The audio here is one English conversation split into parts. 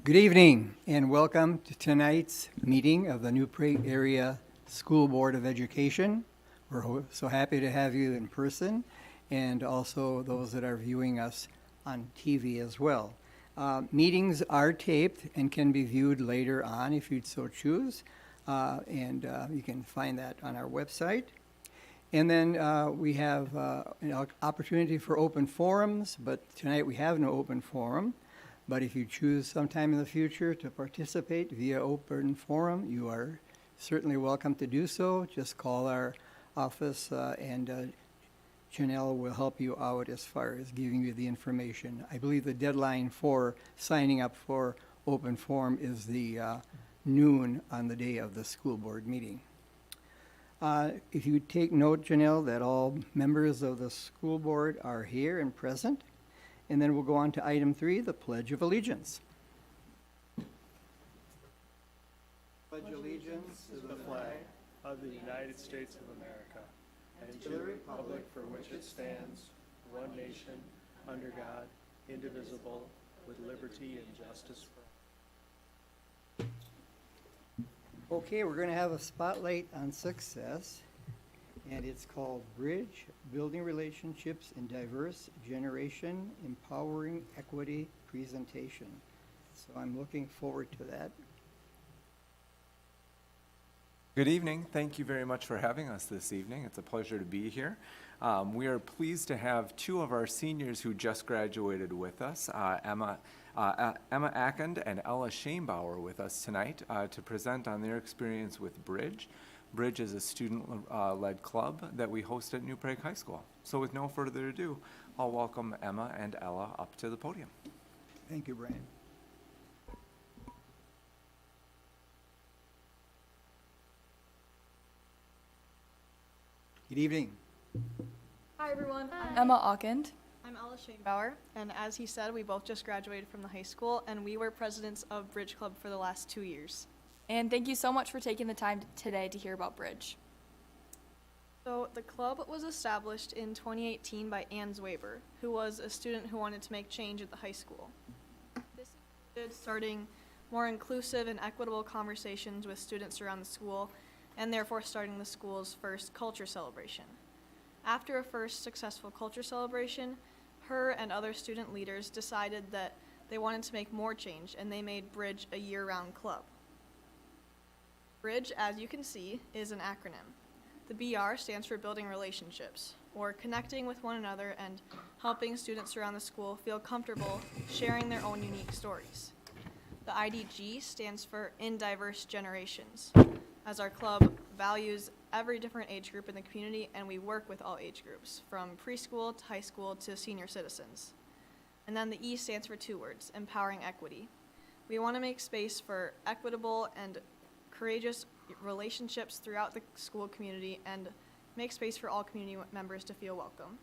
Good evening and welcome to tonight's meeting of the New Prague Area School Board of Education. We're so happy to have you in person and also those that are viewing us on TV as well. Meetings are taped and can be viewed later on if you'd so choose, and you can find that on our website. And then we have an opportunity for open forums, but tonight we have no open forum. But if you choose sometime in the future to participate via open forum, you are certainly welcome to do so. Just call our office and Janelle will help you out as far as giving you the information. I believe the deadline for signing up for open forum is the noon on the day of the school board meeting. If you take note, Janelle, that all members of the school board are here and present. And then we'll go on to item 3, the Pledge of Allegiance. Pledge allegiance to the flag of the United States of America and to the republic for which it stands, one nation, under God, indivisible, with liberty and justice for all. Okay, we're going to have a spotlight on success, and it's called Bridge, Building Relationships in Diverse Generation, Empowering Equity Presentation. So I'm looking forward to that. Good evening. Thank you very much for having us this evening. It's a pleasure to be here. We are pleased to have two of our seniors who just graduated with us, Emma Ackend and Ella Schaembauer, with us tonight to present on their experience with Bridge. Bridge is a student-led club that we host at New Prague High School. So with no further ado, I'll welcome Emma and Ella up to the podium. Thank you, Brian. Good evening. Hi everyone, I'm Emma Ackend. I'm Ella Schaembauer, and as he said, we both just graduated from the high school, and we were presidents of Bridge Club for the last 2 years. And thank you so much for taking the time today to hear about Bridge. So the club was established in 2018 by Ann Zwaber, who was a student who wanted to make change at the high school. This included starting more inclusive and equitable conversations with students around the school, and therefore starting the school's first culture celebration. After a first successful culture celebration, her and other student leaders decided that they wanted to make more change, and they made Bridge a year-round club. Bridge, as you can see, is an acronym. The BR stands for Building Relationships, or connecting with one another and helping students around the school feel comfortable sharing their own unique stories. The IDG stands for In Diverse Generations, as our club values every different age group in the community, and we work with all age groups, from preschool to high school to senior citizens. And then the E stands for 2 words, Empowering Equity. We want to make space for equitable and courageous relationships throughout the school community and make space for all community members to feel welcome.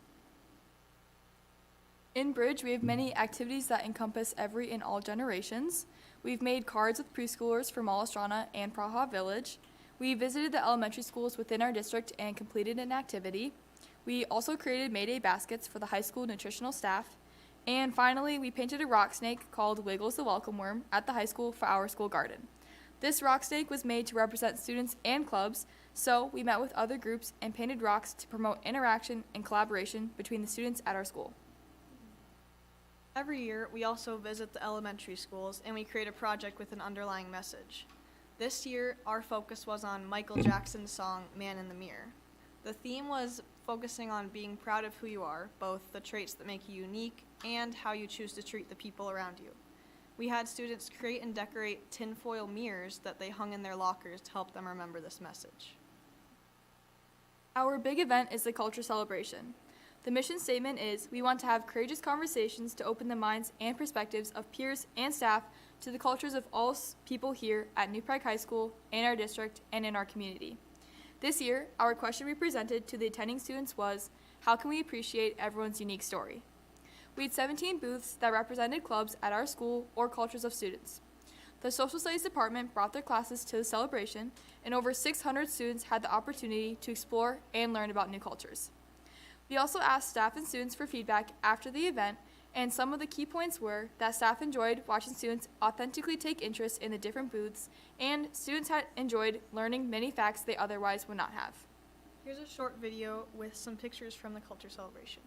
In Bridge, we have many activities that encompass every and all generations. We've made cards with preschoolers for Malastrana and Praha Village. We visited the elementary schools within our district and completed an activity. We also created May Day baskets for the high school nutritional staff. And finally, we painted a rock snake called Wiggles the Welcome Worm at the high school for our school garden. This rock snake was made to represent students and clubs, so we met with other groups and painted rocks to promote interaction and collaboration between the students at our school. Every year, we also visit the elementary schools and we create a project with an underlying message. This year, our focus was on Michael Jackson's song, Man in the Mirror. The theme was focusing on being proud of who you are, both the traits that make you unique and how you choose to treat the people around you. We had students create and decorate tinfoil mirrors that they hung in their lockers to help them remember this message. Our big event is the culture celebration. The mission statement is, we want to have courageous conversations to open the minds and perspectives of peers and staff to the cultures of all people here at New Prague High School, in our district, and in our community. This year, our question we presented to the attending students was, how can we appreciate everyone's unique story? We had 17 booths that represented clubs at our school or cultures of students. The Social Studies Department brought their classes to the celebration, and over 600 students had the opportunity to explore and learn about new cultures. We also asked staff and students for feedback after the event, And some of the key points were that staff enjoyed watching students authentically take interest in the different booths, and students had enjoyed learning many facts they otherwise would not have. Here's a short video with some pictures from the culture celebration.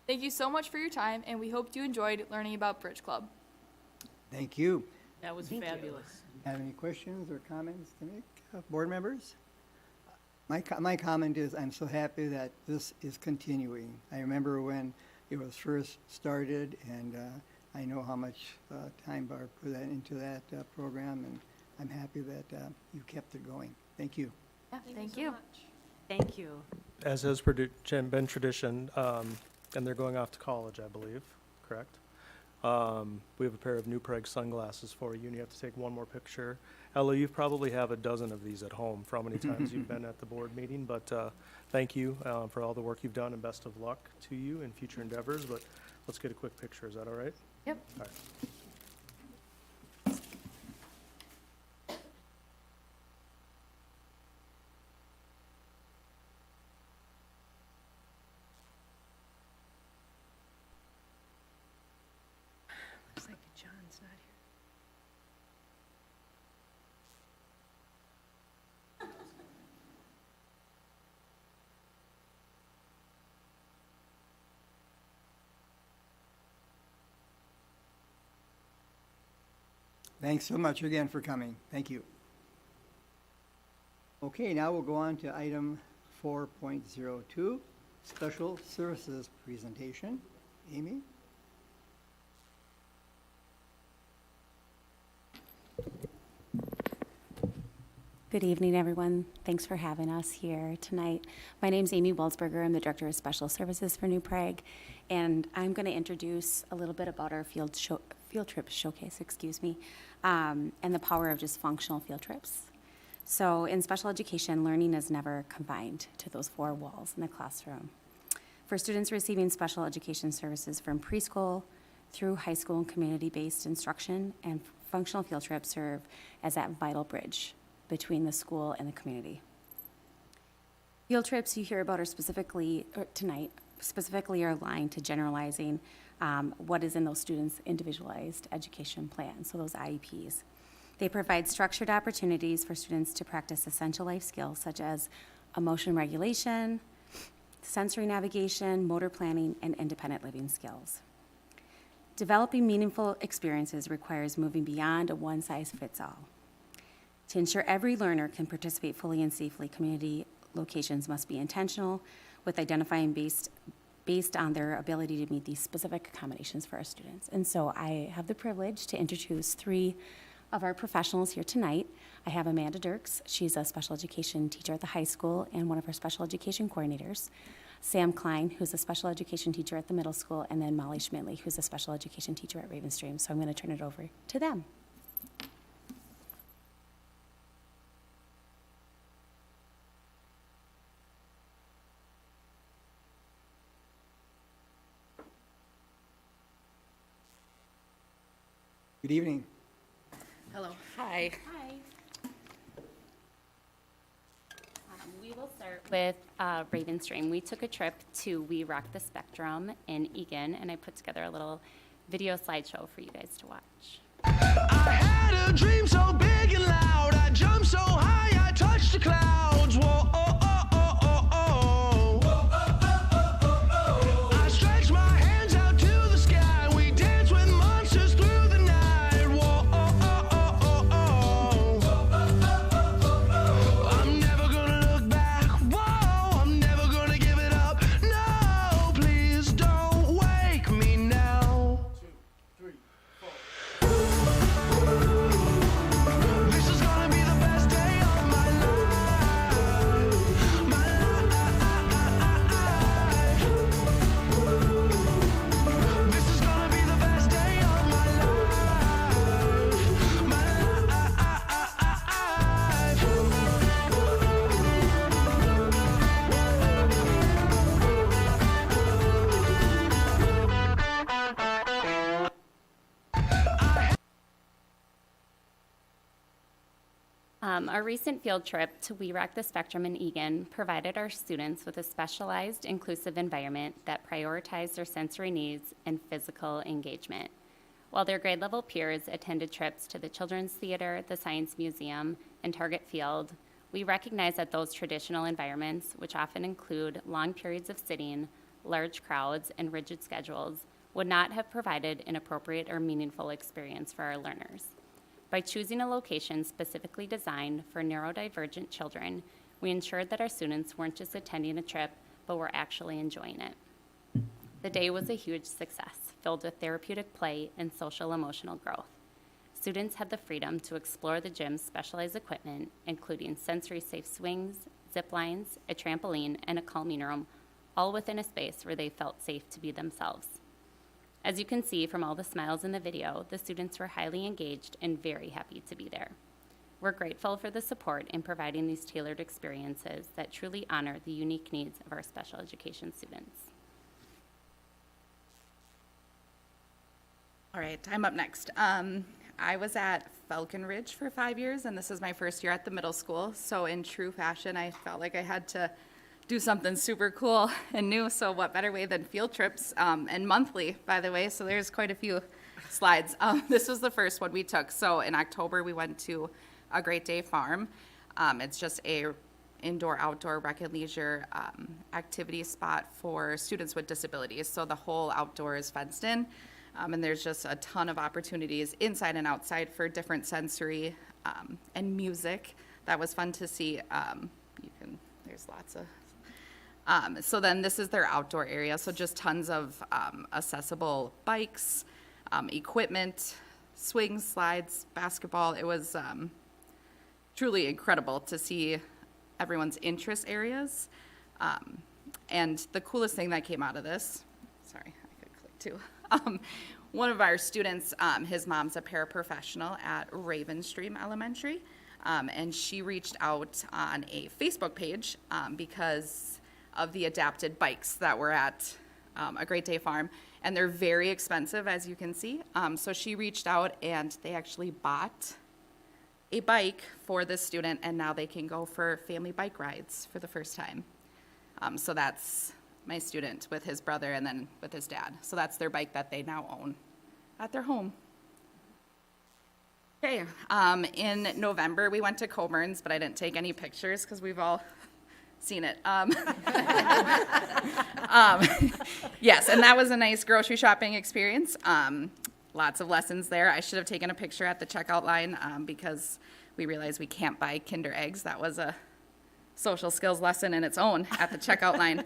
Thank you so much for your time, and we hope you enjoyed learning about Bridge Club. Thank you. That was fabulous. Have any questions or comments to make, board members? My comment is, I'm so happy that this is continuing. I remember when it was first started, and I know how much time Barb put that into that program, and I'm happy that you kept it going. Thank you. Yeah, thank so you. much. Thank you. As has been tradition, and they're going off to college, I believe, correct? We have a pair of New Prague sunglasses for you, and you have to take one more picture. Ella, you probably have a dozen of these at home from how many times you've been at the board meeting, but thank you for all the work you've done, and best of luck to you in future endeavors. But let's get a quick picture. Is that all right? Yep. All right. Looks like John's not here. Thanks so much again for coming. Thank you. Okay, now we'll go on to item 4.02, Special Services Presentation. Amy? Good evening, everyone. Thanks for having us here tonight. My name's Amy Waldsberger. I'm the Director of Special Services for New Prague, and I'm going to introduce a little bit about our field trip showcase, and the power of just functional field trips. So in special education, learning is never confined to those four walls in the classroom. For students receiving special education services from preschool through high school and community-based instruction, and functional field trips serve as that vital bridge between the school and the community. Field trips you hear about are specifically are aligned to generalizing what is in those students' individualized education plans, so those IEPs. They provide structured opportunities for students to practice essential life skills such as emotion regulation, sensory navigation, motor planning, and independent living skills. Developing meaningful experiences requires moving beyond a one-size-fits-all. To ensure every learner can participate fully and safely, community locations must be intentional with identifying based on their ability to meet these specific accommodations for our students. And so I have the privilege to introduce three of our professionals here tonight. I have Amanda Dirks. She's a special education teacher at the high school and one of our special education coordinators. Sam Klein, who's a special education teacher at the middle school, and then Molly Schmidtley, who's a special education teacher at Ravenstream. So I'm going to turn it over to them. Good evening. Hello. Hi. Hi. We will start with Ravenstream. We took a trip to We Rock the Spectrum in Egan, and I put together a little video slideshow for you guys to watch. I had a dream so big and loud. I jumped so high, I touched the clouds. Whoa, oh, oh, oh, oh, oh. I stretched my hands out to the sky. We danced with monsters through the night. Whoa, oh, oh, oh, oh, oh. I'm never gonna look back. Whoa, I'm never gonna give it up. No, please don't wake me now. This is gonna be the best day of my life. My life. This is gonna be the best day of my life. My Our recent field trip to We Rock the Spectrum in Egan provided our students with a specialized, inclusive environment that prioritized their sensory needs and physical engagement. While their grade level peers attended trips to the Children's Theater, the Science Museum, and Target Field, we recognize that those traditional environments, which often include long periods of sitting, large crowds, and rigid schedules, would not have provided an appropriate or meaningful experience for our learners. By choosing a location specifically designed for neurodivergent children, we ensured that our students weren't just attending a trip, but were actually enjoying it. The day was a huge success, filled with therapeutic play and social emotional growth. Students had the freedom to explore the gym's specialized equipment, including sensory-safe swings, zip lines, a trampoline, and a calming room, all within a space where they felt safe to be themselves. As you can see from all the smiles in the video, the students were highly engaged and very happy to be there. We're grateful for the support in providing these tailored experiences that truly honor the unique needs of our special education students. All right, I'm up next. I was at Falcon Ridge for 5 years, and this is my first year at the middle school. So in true fashion, I felt like I had to do something super cool and new. So what better way than field trips, and monthly, by the way. So there's quite a few slides. This was the first one we took. So in October, we went to A Great Day Farm. It's just a indoor-outdoor rec and leisure activity spot for students with disabilities. So the whole outdoor is fenced in. And there's just a ton of opportunities inside and outside for different sensory and music. That was fun to see. There's lots of. So then this is their outdoor area. So just tons of accessible bikes, equipment, swings, slides, basketball. It was truly incredible to see everyone's interest areas. And the coolest thing that came out of this, sorry, I could click too. One of our students, his mom's a paraprofessional at Ravenstream Elementary, and she reached out on a Facebook page because of the adapted bikes that were at A Great Day Farm, and they're very expensive, as you can see. So she reached out, and they actually bought a bike for this student, and now they can go for family bike rides for the first time. So that's my student with his brother and then with his dad. So that's their bike that they now own at their home. Okay, in November, we went to Coburn's, but I didn't take any pictures because we've all seen it. Yes, and that was a nice grocery shopping experience. Lots of lessons there. I should have taken a picture at the checkout line because we realized we can't buy Kinder eggs. That was a social skills lesson in its own at the checkout line.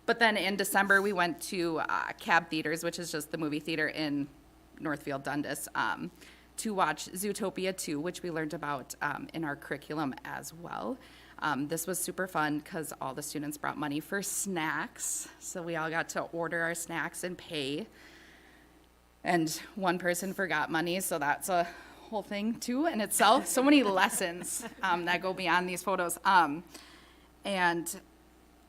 But then in December, we went to Cab Theaters, which is just the movie theater in Northfield, Dundas, to watch Zootopia 2, which we learned about in our curriculum as well. This was super fun because all the students brought money for snacks. So we all got to order our snacks and pay. And one person forgot money, so that's a whole thing too in itself. So many lessons that go beyond these photos. And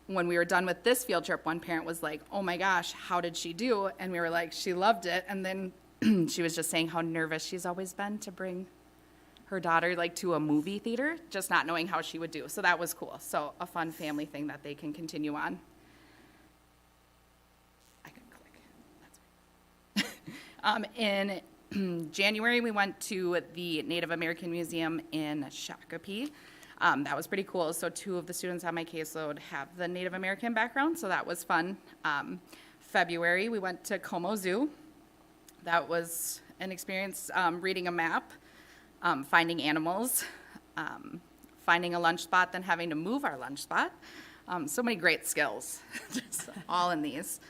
when we were done with this field trip, one parent was like, "Oh my gosh, how did she do?" And we were like, "She loved it." And then she was just saying how nervous she's always been to bring her daughter like to a movie theater, just not knowing how she would do. So that was cool. So a fun family thing that they can continue on. I can click. That's right. In January, we went to the Native American Museum in Shakopee. That was pretty cool. So 2 of the students on my caseload have the Native American background, so that was fun. February, we went to Como Zoo. That was an experience, reading a map, finding animals, finding a lunch spot, then having to move our lunch spot. So many great skills, just all in these.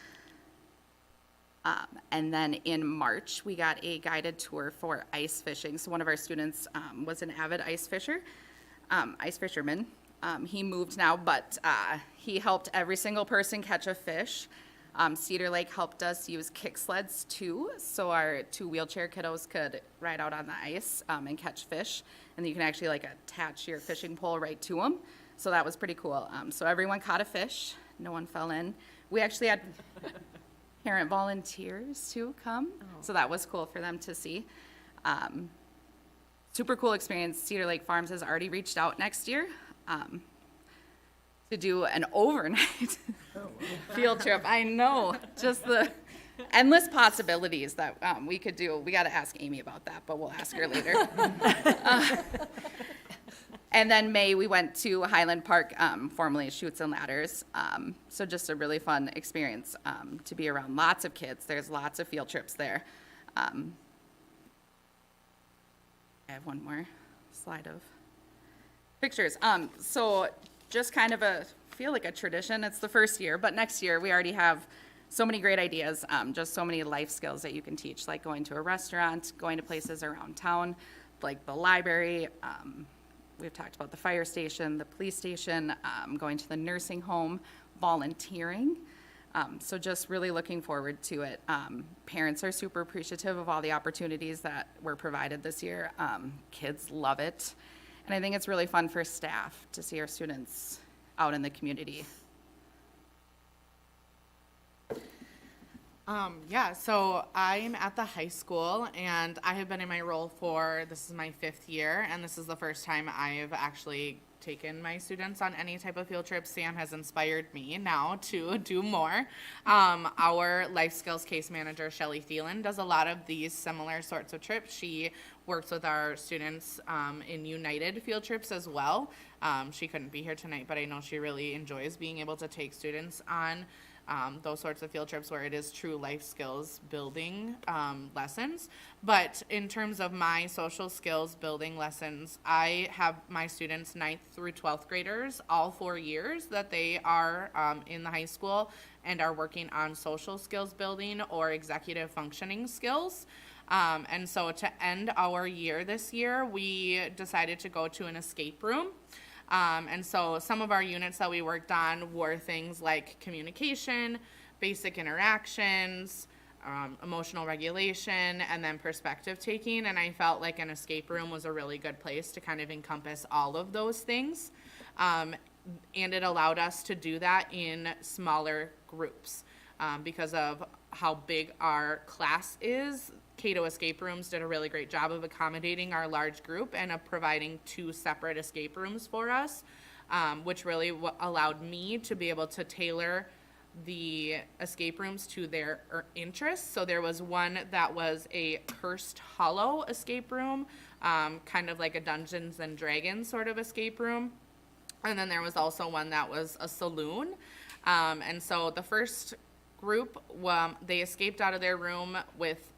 And then in March, we got a guided tour for ice fishing. So one of our students was an avid ice fisherman. He moved now, but he helped every single person catch a fish. Cedar Lake helped us use kick sleds too, so our 2 wheelchair kiddos could ride out on the ice and catch fish. And then you can actually like attach your fishing pole right to them. So that was pretty cool. So everyone caught a fish. No one fell in. We actually had parent volunteers to come, so that was cool for them to see. Super cool experience. Cedar Lake Farms has already reached out next year to do an overnight field trip. I know, just the endless possibilities that we could do. We got to ask Amy about that, but we'll ask her later. And then May, we went to Highland Park, formerly Chutes and Ladders. So just a really fun experience to be around lots of kids. There's lots of field trips there. I have one more slide of pictures. So just kind of feel like a tradition. It's the first year, but next year we already have so many great ideas, just so many life skills that you can teach, like going to a restaurant, going to places around town, like the library. We've talked about the fire station, the police station, going to the nursing home, volunteering. So just really looking forward to it. Parents are super appreciative of all the opportunities that were provided this year. Kids love it. And I think it's really fun for staff to see our students out in the community. So I'm at the high school, and I have been in my role this is my 5th year, and this is the first time I've actually taken my students on any type of field trip. Sam has inspired me now to do more. Our life skills case manager, Shelly Thielen, does a lot of these similar sorts of trips. She works with our students in United field trips as well. She couldn't be here tonight, but I know she really enjoys being able to take students on those sorts of field trips where it is true life skills building lessons. But in terms of my social skills building lessons, I have my students 9th through 12th graders all 4 years that they are in the high school and are working on social skills building or executive functioning skills. And so to end our year this year, we decided to go to an escape room. And so some of our units that we worked on were things like communication, basic interactions, emotional regulation, and then perspective taking. And I felt like an escape room was a really good place to kind of encompass all of those things. And it allowed us to do that in smaller groups because of how big our class is. Cato Escape Rooms did a really great job of accommodating our large group and of providing 2 separate escape rooms for us, which really allowed me to be able to tailor the escape rooms to their interests. So there was one that was a Cursed Hollow escape room, kind of like a Dungeons and Dragons sort of escape room. And then there was also one that was a saloon. And so the first group, they escaped out of their room with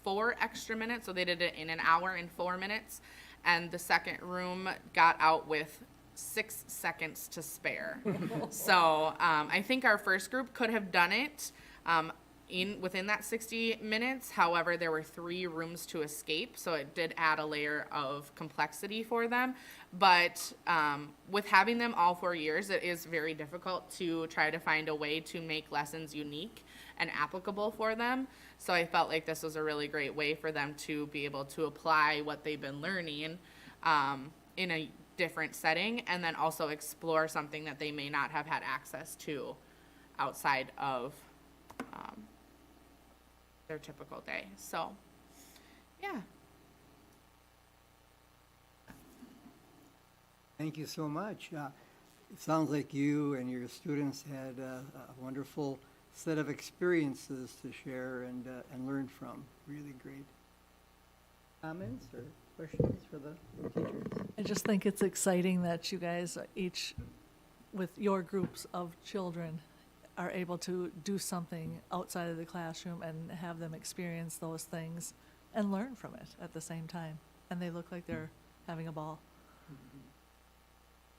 4 extra minutes, so they did it in an hour and 4 minutes, and the second room got out with 6 seconds to spare. So I think our first group could have done it within that 60 minutes. However, there were 3 rooms to escape, so it did add a layer of complexity for them. But with having them all 4 years, it is very difficult to try to find a way to make lessons unique and applicable for them. So I felt like this was a really great way for them to be able to apply what they've been learning in a different setting, and then also explore something that they may not have had access to outside of their typical day. So, yeah. Thank you so much. It sounds like you and your students had a wonderful set of experiences to share and learn from. Really great. Comments or questions for the teachers? I just think it's exciting that you guys each, with your groups of children, are able to do something outside of the classroom and have them experience those things and learn from it at the same time. And they look like they're having a ball.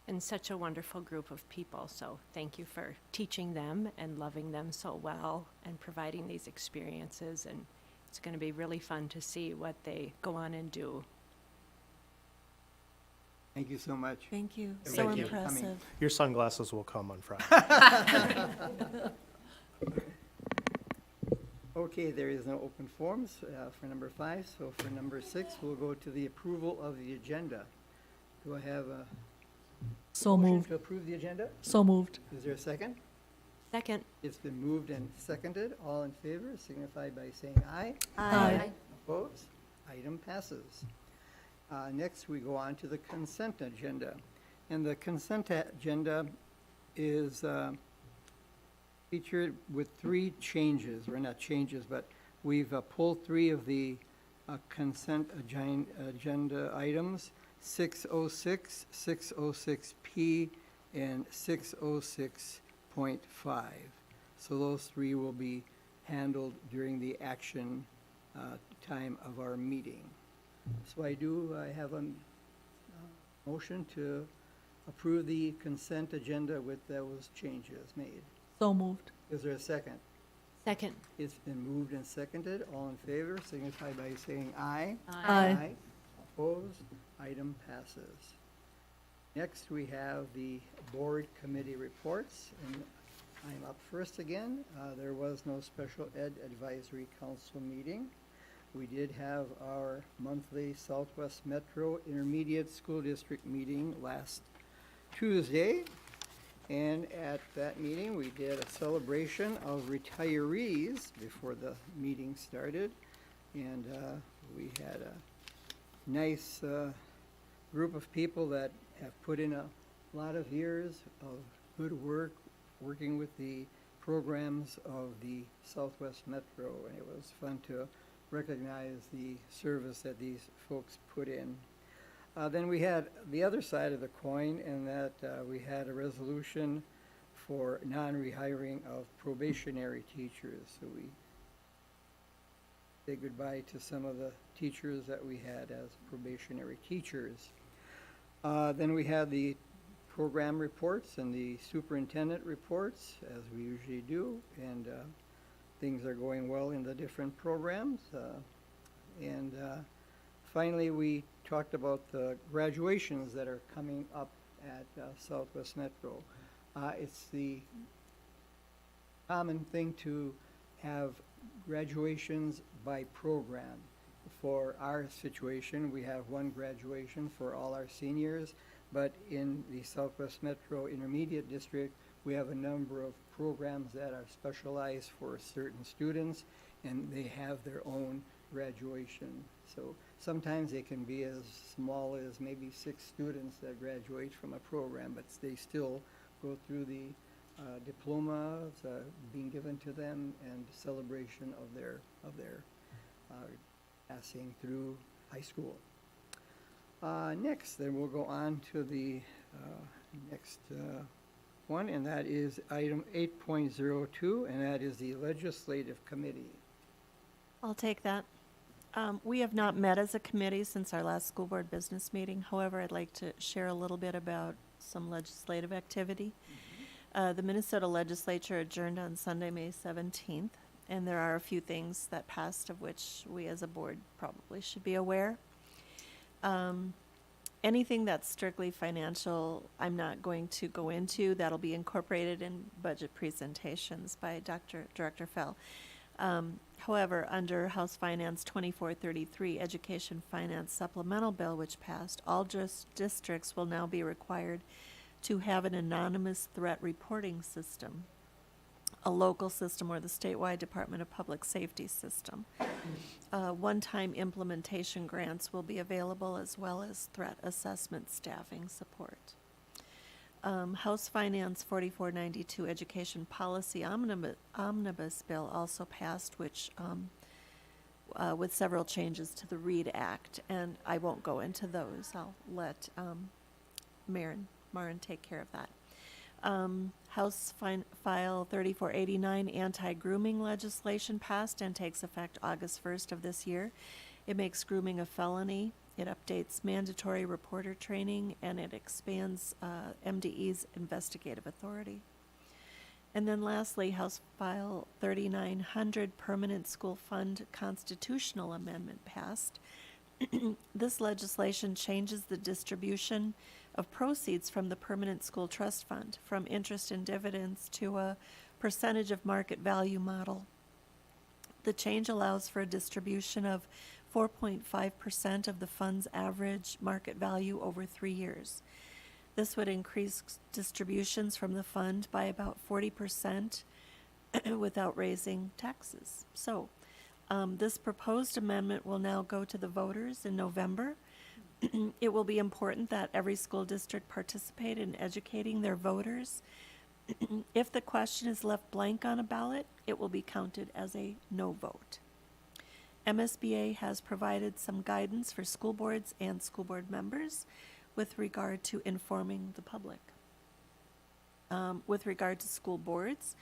And such a wonderful group of people, so thank you for teaching them and loving them so well and providing these experiences, and it's going to be really fun to see what they go on and do. Thank you so much. Thank you. Thank So you. impressive. Your sunglasses will come on Friday. Okay, there is no open forums for number 5, so for number 6, we'll go to the approval of the agenda. Do I have a So motion moved. to approve the agenda? So moved. Is there a second? Second. It's been moved and seconded. All in favor signify by saying aye. Aye. Opposed? Item passes. Next, we go on to the consent agenda. And the consent agenda is featured with 3 changes, or not changes, but we've pulled 3 of the consent agenda items, 606, 606P, and 606.5. So those 3 will be handled during the action time of our meeting. So I have a motion to approve the consent agenda with those changes made. So moved. Is there a second? Second. It's been moved and seconded. All in favor signify by saying aye. Aye. Opposed? Item passes. Next, we have the board committee reports, and I'm up first again. There was no special ed advisory council meeting. We did have our monthly Southwest Metro Intermediate School District meeting last Tuesday. And at that meeting, we did a celebration of retirees before the meeting started. And we had a nice group of people that have put in a lot of years of good work working with the programs of the Southwest Metro. And it was fun to recognize the service that these folks put in. Then we had the other side of the coin, in that we had a resolution for non-rehiring of probationary teachers. So we say goodbye to some of the teachers that we had as probationary teachers. Then we had the program reports and the superintendent reports, as we usually do, and things are going well in the different programs. Finally, we talked about the graduations that are coming up at Southwest Metro. It's the common thing to have graduations by program. For our situation, we have one graduation for all our seniors, but in the Southwest Metro Intermediate District, we have a number of programs that are specialized for certain students, and they have their own graduation. So sometimes they can be as small as maybe 6 students that graduate from a program, but they still go through the diplomas being given to them and celebration of their passing through high school. Next, then we'll go on to the next one, and that is item 8.02, and that is the legislative committee. I'll take that. We have not met as a committee since our last school board business meeting. However, I'd like to share a little bit about some legislative activity. The Minnesota legislature adjourned on Sunday, May 17th, and there are a few things that passed of which we as a board probably should be aware. Anything that's strictly financial, I'm not going to go into. That'll be incorporated in budget presentations by Director Fell. However, under House Finance 2433, Education Finance Supplemental Bill, which passed, all districts will now be required to have an anonymous threat reporting system. a local system or the statewide Department of Public Safety system. One-time implementation grants will be available, as well as threat assessment staffing support. House Finance 4492 Education Policy Omnibus Bill also passed, which with several changes to the READ Act, and I won't go into those. I'll let Maren take care of that. House File 3489 anti-grooming legislation passed and takes effect August 1st of this year. It makes grooming a felony. It updates mandatory reporter training, and it expands MDE's investigative authority. And then lastly, House File 3900 Permanent School Fund Constitutional Amendment passed. This legislation changes the distribution of proceeds from the Permanent School Trust Fund from interest and dividends to a percentage of market value model. The change allows for a distribution of 4.5% of the fund's average market value over 3 years. This would increase distributions from the fund by about 40% without raising taxes. So, this proposed amendment will now go to the voters in November. It will be important that every school district participate in educating their voters. If the question is left blank on a ballot, it will be counted as a no vote. MSBA has provided some guidance for school boards and school board members with regard to informing the public. With regard to school boards,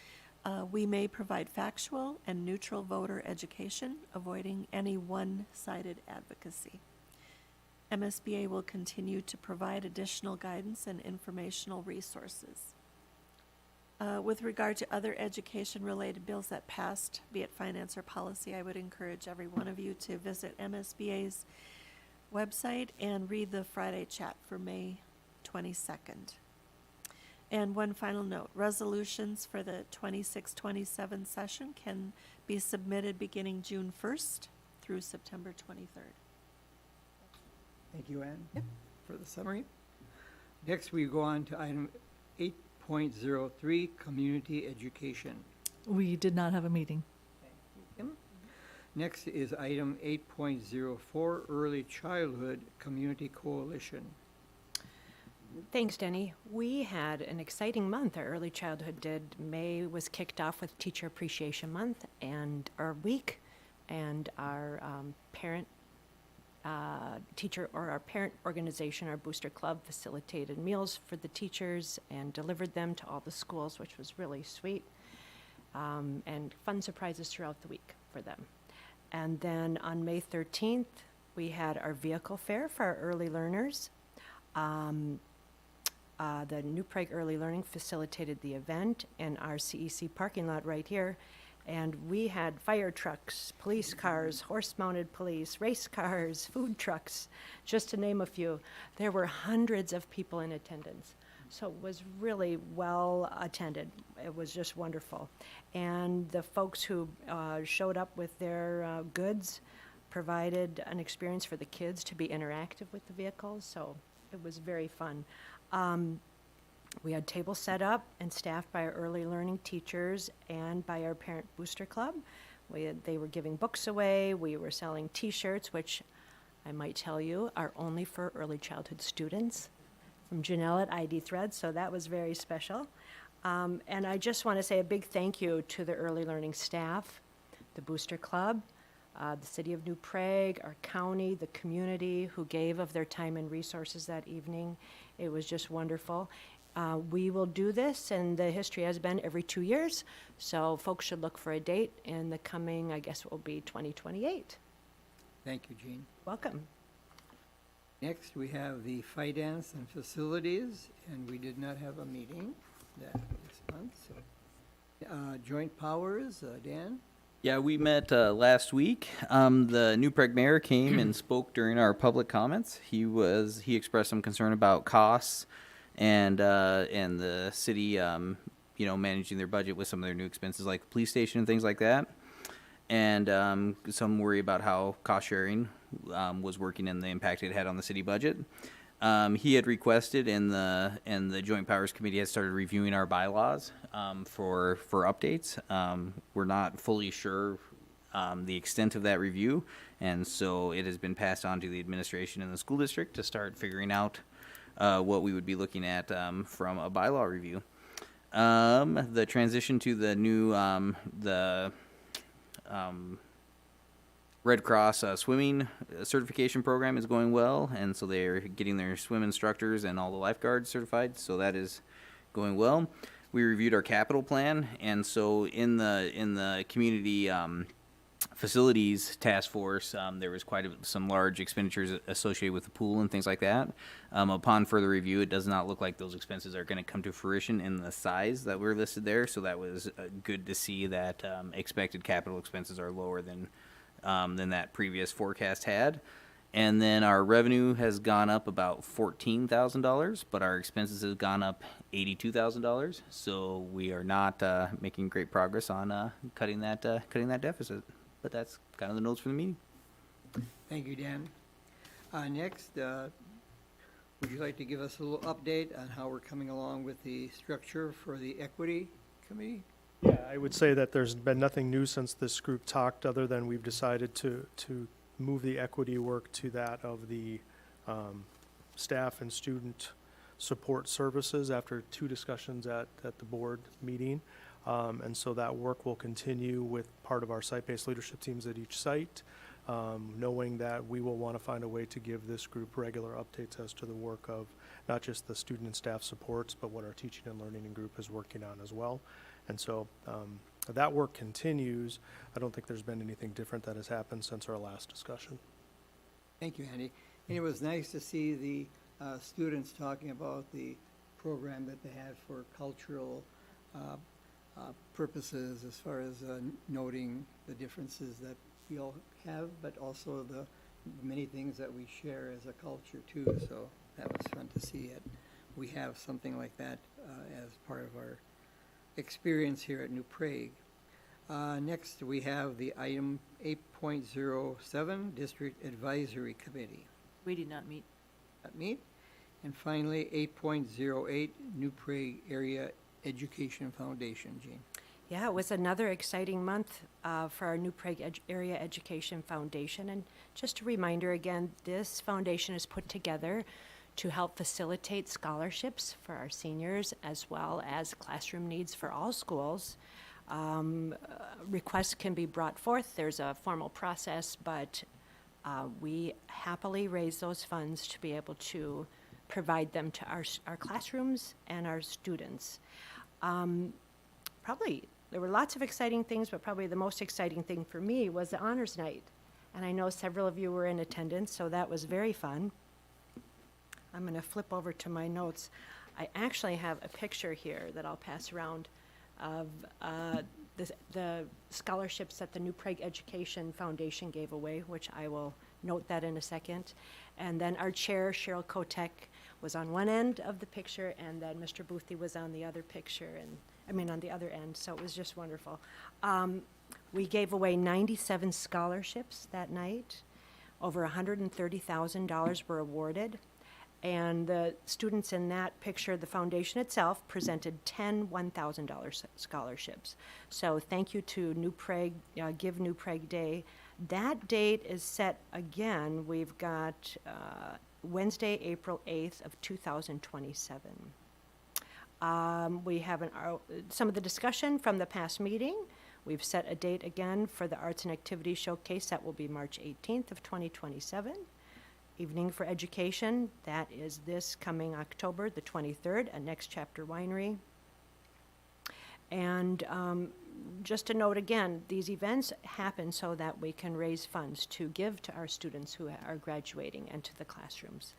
we may provide factual and neutral voter education, avoiding any one-sided advocacy. MSBA will continue to provide additional guidance and informational resources. With regard to other education-related bills that passed, be it finance or policy, I would encourage every one of you to visit MSBA's website and read the Friday chat for May 22nd. And one final note, resolutions for the 26-27 session can be submitted beginning June 1st through September 23rd. Thank you, Ann, for the summary. Next, we go on to item 8.03, community education. We did not have a meeting. Next is item 8.04, early childhood community coalition. Thanks, Denny. We had an exciting month. Our early childhood did. May was kicked off with Teacher Appreciation Month and our week, and our parent organization, our booster club, facilitated meals for the teachers and delivered them to all the schools, which was really sweet, and fun surprises throughout the week for them. And then on May 13th, we had our vehicle fair for our early learners. The New Prague Early Learning facilitated the event in our CEC parking lot right here. And we had fire trucks, police cars, horse-mounted police, race cars, food trucks, just to name a few. There were hundreds of people in attendance. So it was really well attended. It was just wonderful. And the folks who showed up with their goods provided an experience for the kids to be interactive with the vehicles. So it was very fun. We had tables set up and staffed by our early learning teachers and by our parent booster club. They were giving books away. We were selling T-shirts, which I might tell you are only for early childhood students, from Janelle at ID Threads, so that was very special. And I just want to say a big thank you to the early learning staff, the booster club, the city of New Prague, our county, the community who gave of their time and resources that evening. It was just wonderful. We will do this, and the history has been every 2 years, so folks should look for a date in the coming, I guess it will be 2028. Thank you, Jean. Welcome. Next, we have the finance and facilities, and we did not have a meeting this month. So, joint powers, Dan? Yeah, we met last week. The New Prague mayor came and spoke during our public comments. He expressed some concern about costs and the city, managing their budget with some of their new expenses like the police station and things like that. And some worry about how cost sharing was working and the impact it had on the city budget. He had requested, and the Joint Powers Committee has started reviewing our bylaws for updates. We're not fully sure the extent of that review, and so it has been passed on to the administration in the school district to start figuring out what we would be looking at from a bylaw review. The transition to the new Red Cross swimming certification program is going well, and so they're getting their swim instructors and all the lifeguards certified, so that is going well. We reviewed our capital plan, and so in the community facilities task force, there was some large expenditures associated with the pool and things like that. Upon further review, it does not look like those expenses are going to come to fruition in the size that were listed there, so that was good to see that expected capital expenses are lower than that previous forecast had. And then our revenue has gone up about $14,000, but our expenses have gone up $82,000. So we are not making great progress on cutting that deficit. But that's kind of the notes for the meeting. Thank you, Dan. Next, would you like to give us a little update on how we're coming along with the structure for the equity committee? Yeah, I would say that there's been nothing new since this group talked, other than we've decided to move the equity work to that of the staff and student support services after 2 discussions at the board meeting. And so that work will continue with part of our site-based leadership teams at each site, knowing that we will want to find a way to give this group regular updates as to the work of not just the student and staff supports, but what our teaching and learning group is working on as well. And so that work continues. I don't think there's been anything different that has happened since our last discussion. Thank you, Andy. And it was nice to see the students talking about the program that they had for cultural purposes, as far as noting the differences that we all have, but also the many things that we share as a culture too. So that was fun to see it. We have something like that as part of our experience here at New Prague. Next, we have the item 8.07, District Advisory Committee. We did not meet. Not meet. And finally, 8.08, New Prague Area Education Foundation. Jean. Yeah, it was another exciting month for our New Prague Area Education Foundation. And just a reminder again, this foundation is put together to help facilitate scholarships for our seniors, as well as classroom needs for all schools. Requests can be brought forth. There's a formal process, but we happily raise those funds to be able to provide them to our classrooms and our students. Probably, there were lots of exciting things, but probably the most exciting thing for me was the honors night. And I know several of you were in attendance, so that was very fun. I'm going to flip over to my notes. I actually have a picture here that I'll pass around of the scholarships that the New Prague Education Foundation gave away, which I will note that in a second. And then our chair, Cheryl Kotek, was on one end of the picture, and then Mr. Boothie was on the other picture, on the other end, so it was just wonderful. We gave away 97 scholarships that night. Over $130,000 were awarded. And the students in that picture, the foundation itself, presented 10 $1,000 scholarships. So thank you to New Prague, Give New Prague Day. That date is set again. We've got Wednesday, April 8th of 2027. We have some of the discussion from the past meeting. We've set a date again for the Arts and Activities Showcase. That will be March 18th of 2027. Evening for Education, that is this coming October the 23rd at Next Chapter Winery. And just to note again, these events happen so that we can raise funds to give to our students who are graduating and to the classrooms.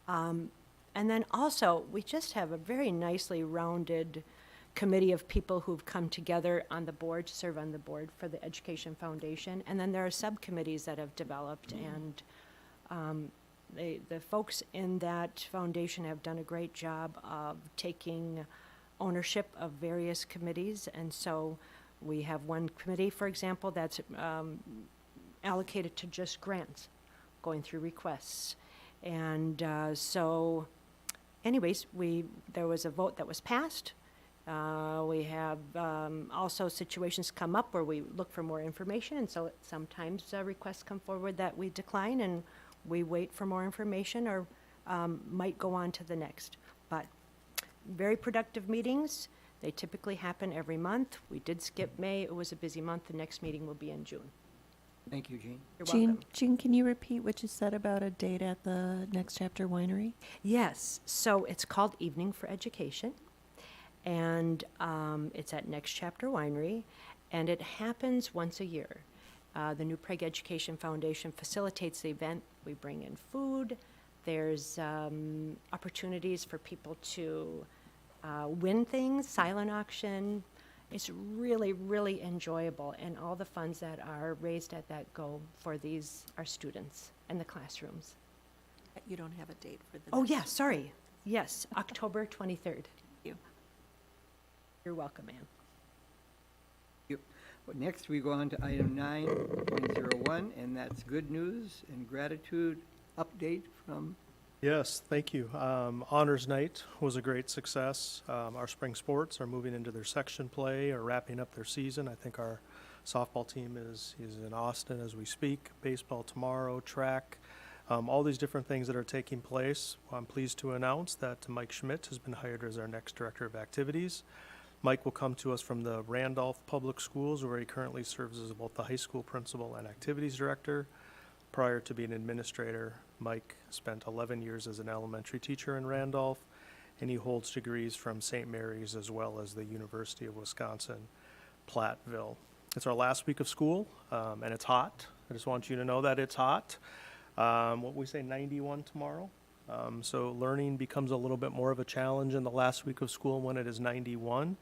And then also, we just have a very nicely rounded committee of people who've come together on the board to serve on the board for the Education Foundation. And then there are subcommittees that have developed, and the folks in that foundation have done a great job of taking ownership of various committees. And so we have one committee, for example, that's allocated to just grants, going through requests. And so anyways, there was a vote that was passed. We have also situations come up where we look for more information, and so sometimes requests come forward that we decline, and we wait for more information or might go on to the next. But very productive meetings. They typically happen every month. We did skip May. It was a busy month. The next meeting will be in June. Thank you, Jean. You're Jean, welcome. Jean, can you repeat what you said about a date at the Next Chapter Winery? Yes, so it's called Evening for Education, and it's at Next Chapter Winery, and it happens once a year. The New Prague Education Foundation facilitates the event. We bring in food. There's opportunities for people to win things, silent auction. It's really, really enjoyable, and all the funds that are raised at that go for our students and the classrooms. You don't have a date for the. Oh, next- yeah, sorry. Yes, October 23rd. you. You're welcome, Ann. Well, next, we go on to item 9.01, and that's good news and gratitude update from. Yes, thank you. Honors Night was a great success. Our spring sports are moving into their section play or wrapping up their season. I think our softball team is in Austin as we speak. Baseball tomorrow, track, all these different things that are taking place. I'm pleased to announce that Mike Schmidt has been hired as our next Director of Activities. Mike will come to us from the Randolph Public Schools, where he currently serves as both the high school principal and activities director. Prior to being an administrator, Mike spent 11 years as an elementary teacher in Randolph, and he holds degrees from St. Mary's as well as the University of Wisconsin-Platteville. It's our last week of school, and it's hot. I just want you to know that it's hot. What we say, 91 tomorrow. So learning becomes a little bit more of a challenge in the last week of school when it is 91,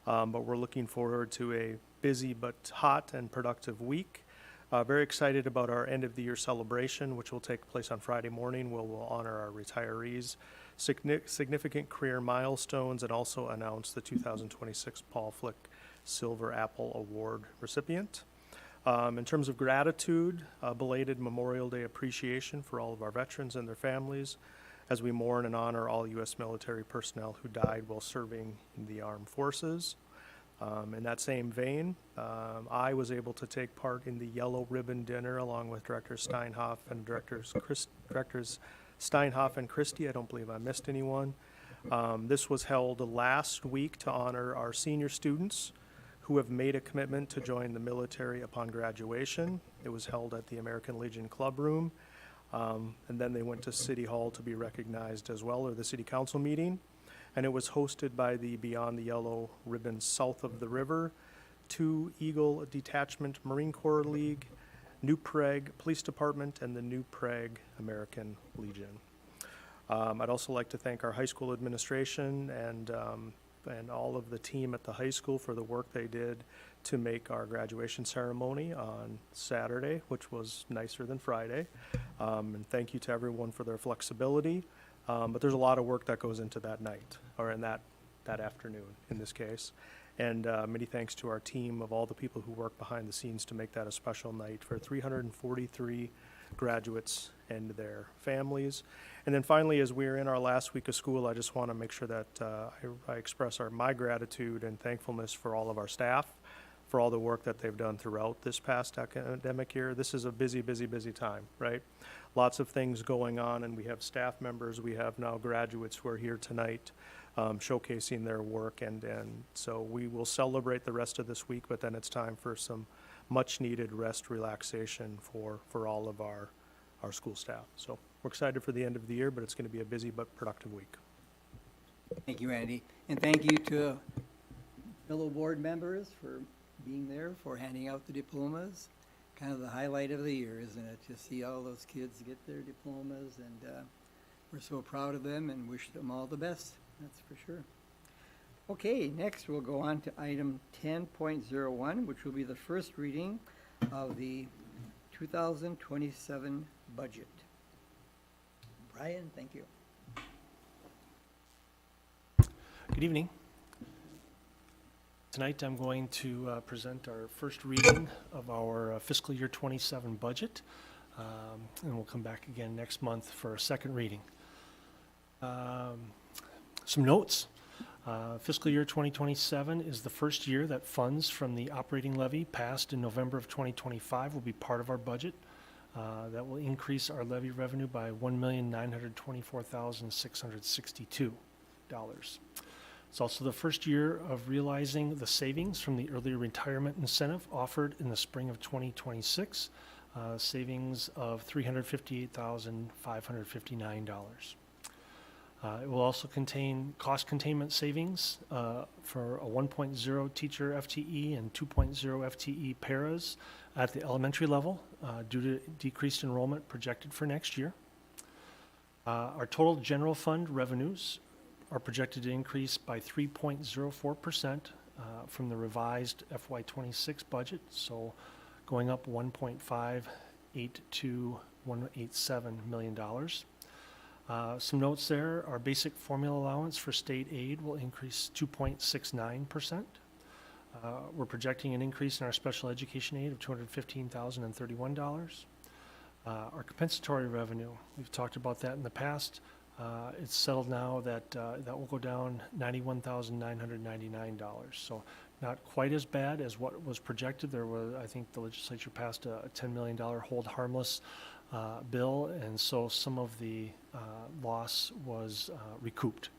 but we're looking forward to a busy but hot and productive week. Very excited about our end of the year celebration, which will take place on Friday morning, where we'll honor our retirees, significant career milestones, and also announce the 2026 Paul Flick Silver Apple Award recipient. In terms of gratitude, belated Memorial Day appreciation for all of our veterans and their families, as we mourn and honor all U.S. military personnel who died while serving in the armed forces. In that same vein, I was able to take part in the Yellow Ribbon Dinner along with Director Steinhoff and Directors Steinhoff and Christie. I don't believe I missed anyone. This was held last week to honor our senior students who have made a commitment to join the military upon graduation. It was held at the American Legion Club Room, and then they went to City Hall to be recognized as well, or the City Council meeting. And it was hosted by the Beyond the Yellow Ribbon South of the River, 2 Eagle Detachment Marine Corps League, New Prague Police Department, and the New Prague American Legion. I'd also like to thank our high school administration and all of the team at the high school for the work they did to make our graduation ceremony on Saturday, which was nicer than Friday. And thank you to everyone for their flexibility. But there's a lot of work that goes into that night, or in that afternoon in this case. And many thanks to our team of all the people who work behind the scenes to make that a special night for 343 graduates and their families. And then finally, as we're in our last week of school, I just want to make sure that I express my gratitude and thankfulness for all of our staff, for all the work that they've done throughout this past academic year. This is a busy, busy, busy time, right? Lots of things going on, and we have staff members. We have now graduates who are here tonight showcasing their work, and so we will celebrate the rest of this week, but then it's time for some much-needed rest, relaxation for all of our school staff. So we're excited for the end of the year, but it's going to be a busy but productive week. Thank you, Andy. And thank you to fellow board members for being there, for handing out the diplomas. Kind of the highlight of the year, isn't it? To see all those kids get their diplomas, and we're so proud of them and wish them all the best, that's for sure. Okay, next we'll go on to item 10.01, which will be the first reading of the 2027 budget. Brian, thank you. Good evening. Tonight I'm going to present our first reading of our fiscal year 27 budget. And we'll come back again next month for a second reading. Some notes. Fiscal year 2027 is the first year that funds from the operating levy passed in November of 2025 will be part of our budget. That will increase our levy revenue by $1,924,662. It's also the first year of realizing the savings from the early retirement incentive offered in the spring of 2026, savings of $358,559. It will also contain cost containment savings for a 1.0 teacher FTE and 2.0 FTE paras at the elementary level due to decreased enrollment projected for next year. Our total general fund revenues are projected to increase by 3.04% from the revised FY26 budget, so going up $1.582,187 million. Some notes there, our basic formula allowance for state aid will increase 2.69%. We're projecting an increase in our special education aid of $215,031. Our compensatory revenue, we've talked about that in the past. It's settled now that that will go down $91,999. So not quite as bad as what was projected. There was, I think the legislature passed a $10 million hold harmless bill, and so some of the loss was recouped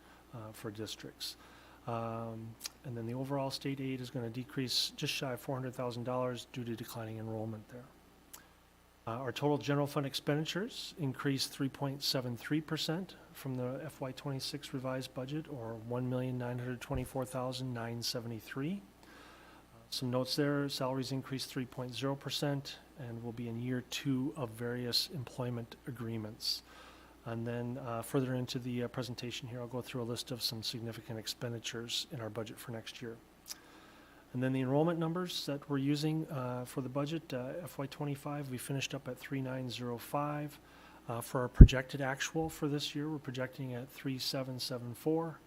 for districts. And then the overall state aid is going to decrease just shy of $400,000 due to declining enrollment there. Our total general fund expenditures increased 3.73% from the FY26 revised budget, or $1,924,973. Some notes there, salaries increased 3.0% and will be in year 2 of various employment agreements. And then further into the presentation here, I'll go through a list of some significant expenditures in our budget for next year. And then the enrollment numbers that we're using for the budget, FY25, we finished up at 3,905. For our projected actual for this year, we're projecting at 3,774,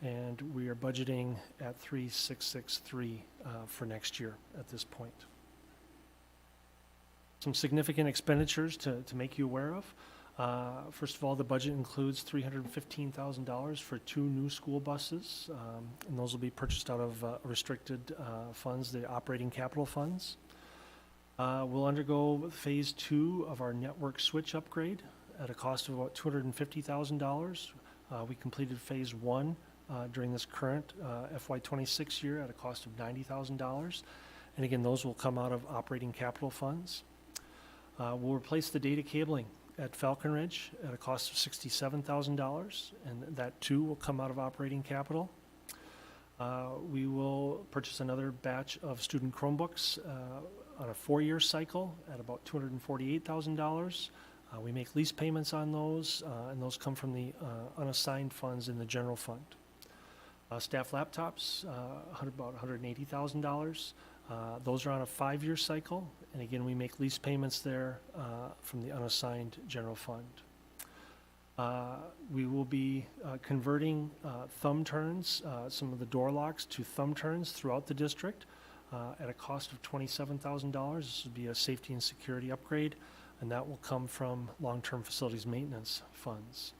and we are budgeting at 3,663 for next year at this point. Some significant expenditures to make you aware of. First of all, the budget includes $315,000 for 2 new school buses, and those will be purchased out of restricted funds, the operating capital funds. We'll undergo phase 2 of our network switch upgrade at a cost of about $250,000. We completed phase 1 during this current FY26 year at a cost of $90,000. And again, those will come out of operating capital funds. We'll replace the data cabling at Falcon Ridge at a cost of $67,000, and that too will come out of operating capital. We will purchase another batch of student Chromebooks on a 4-year cycle at about $248,000. We make lease payments on those, and those come from the unassigned funds in the general fund. Staff laptops, about $180,000. Those are on a 5-year cycle, and again, we make lease payments there from the unassigned general fund. We will be converting thumb turns, some of the door locks, to thumb turns throughout the district at a cost of $27,000. This would be a safety and security upgrade, and that will come from long-term facilities maintenance funds.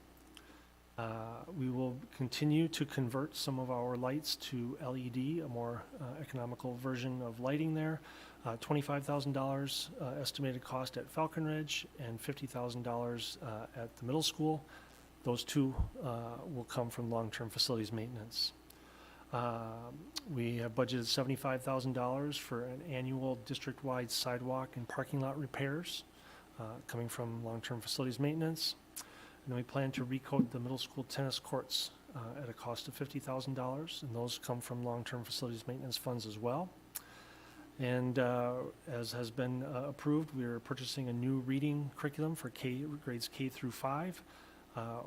We will continue to convert some of our lights to LED, a more economical version of lighting there. $25,000 estimated cost at Falcon Ridge and $50,000 at the middle school. Those two will come from long-term facilities maintenance. We have budgeted $75,000 for an annual district-wide sidewalk and parking lot repairs coming from long-term facilities maintenance. And then we plan to recoat the middle school tennis courts at a cost of $50,000, and those come from long-term facilities maintenance funds as well. And as has been approved, we are purchasing a new reading curriculum for grades K through 5.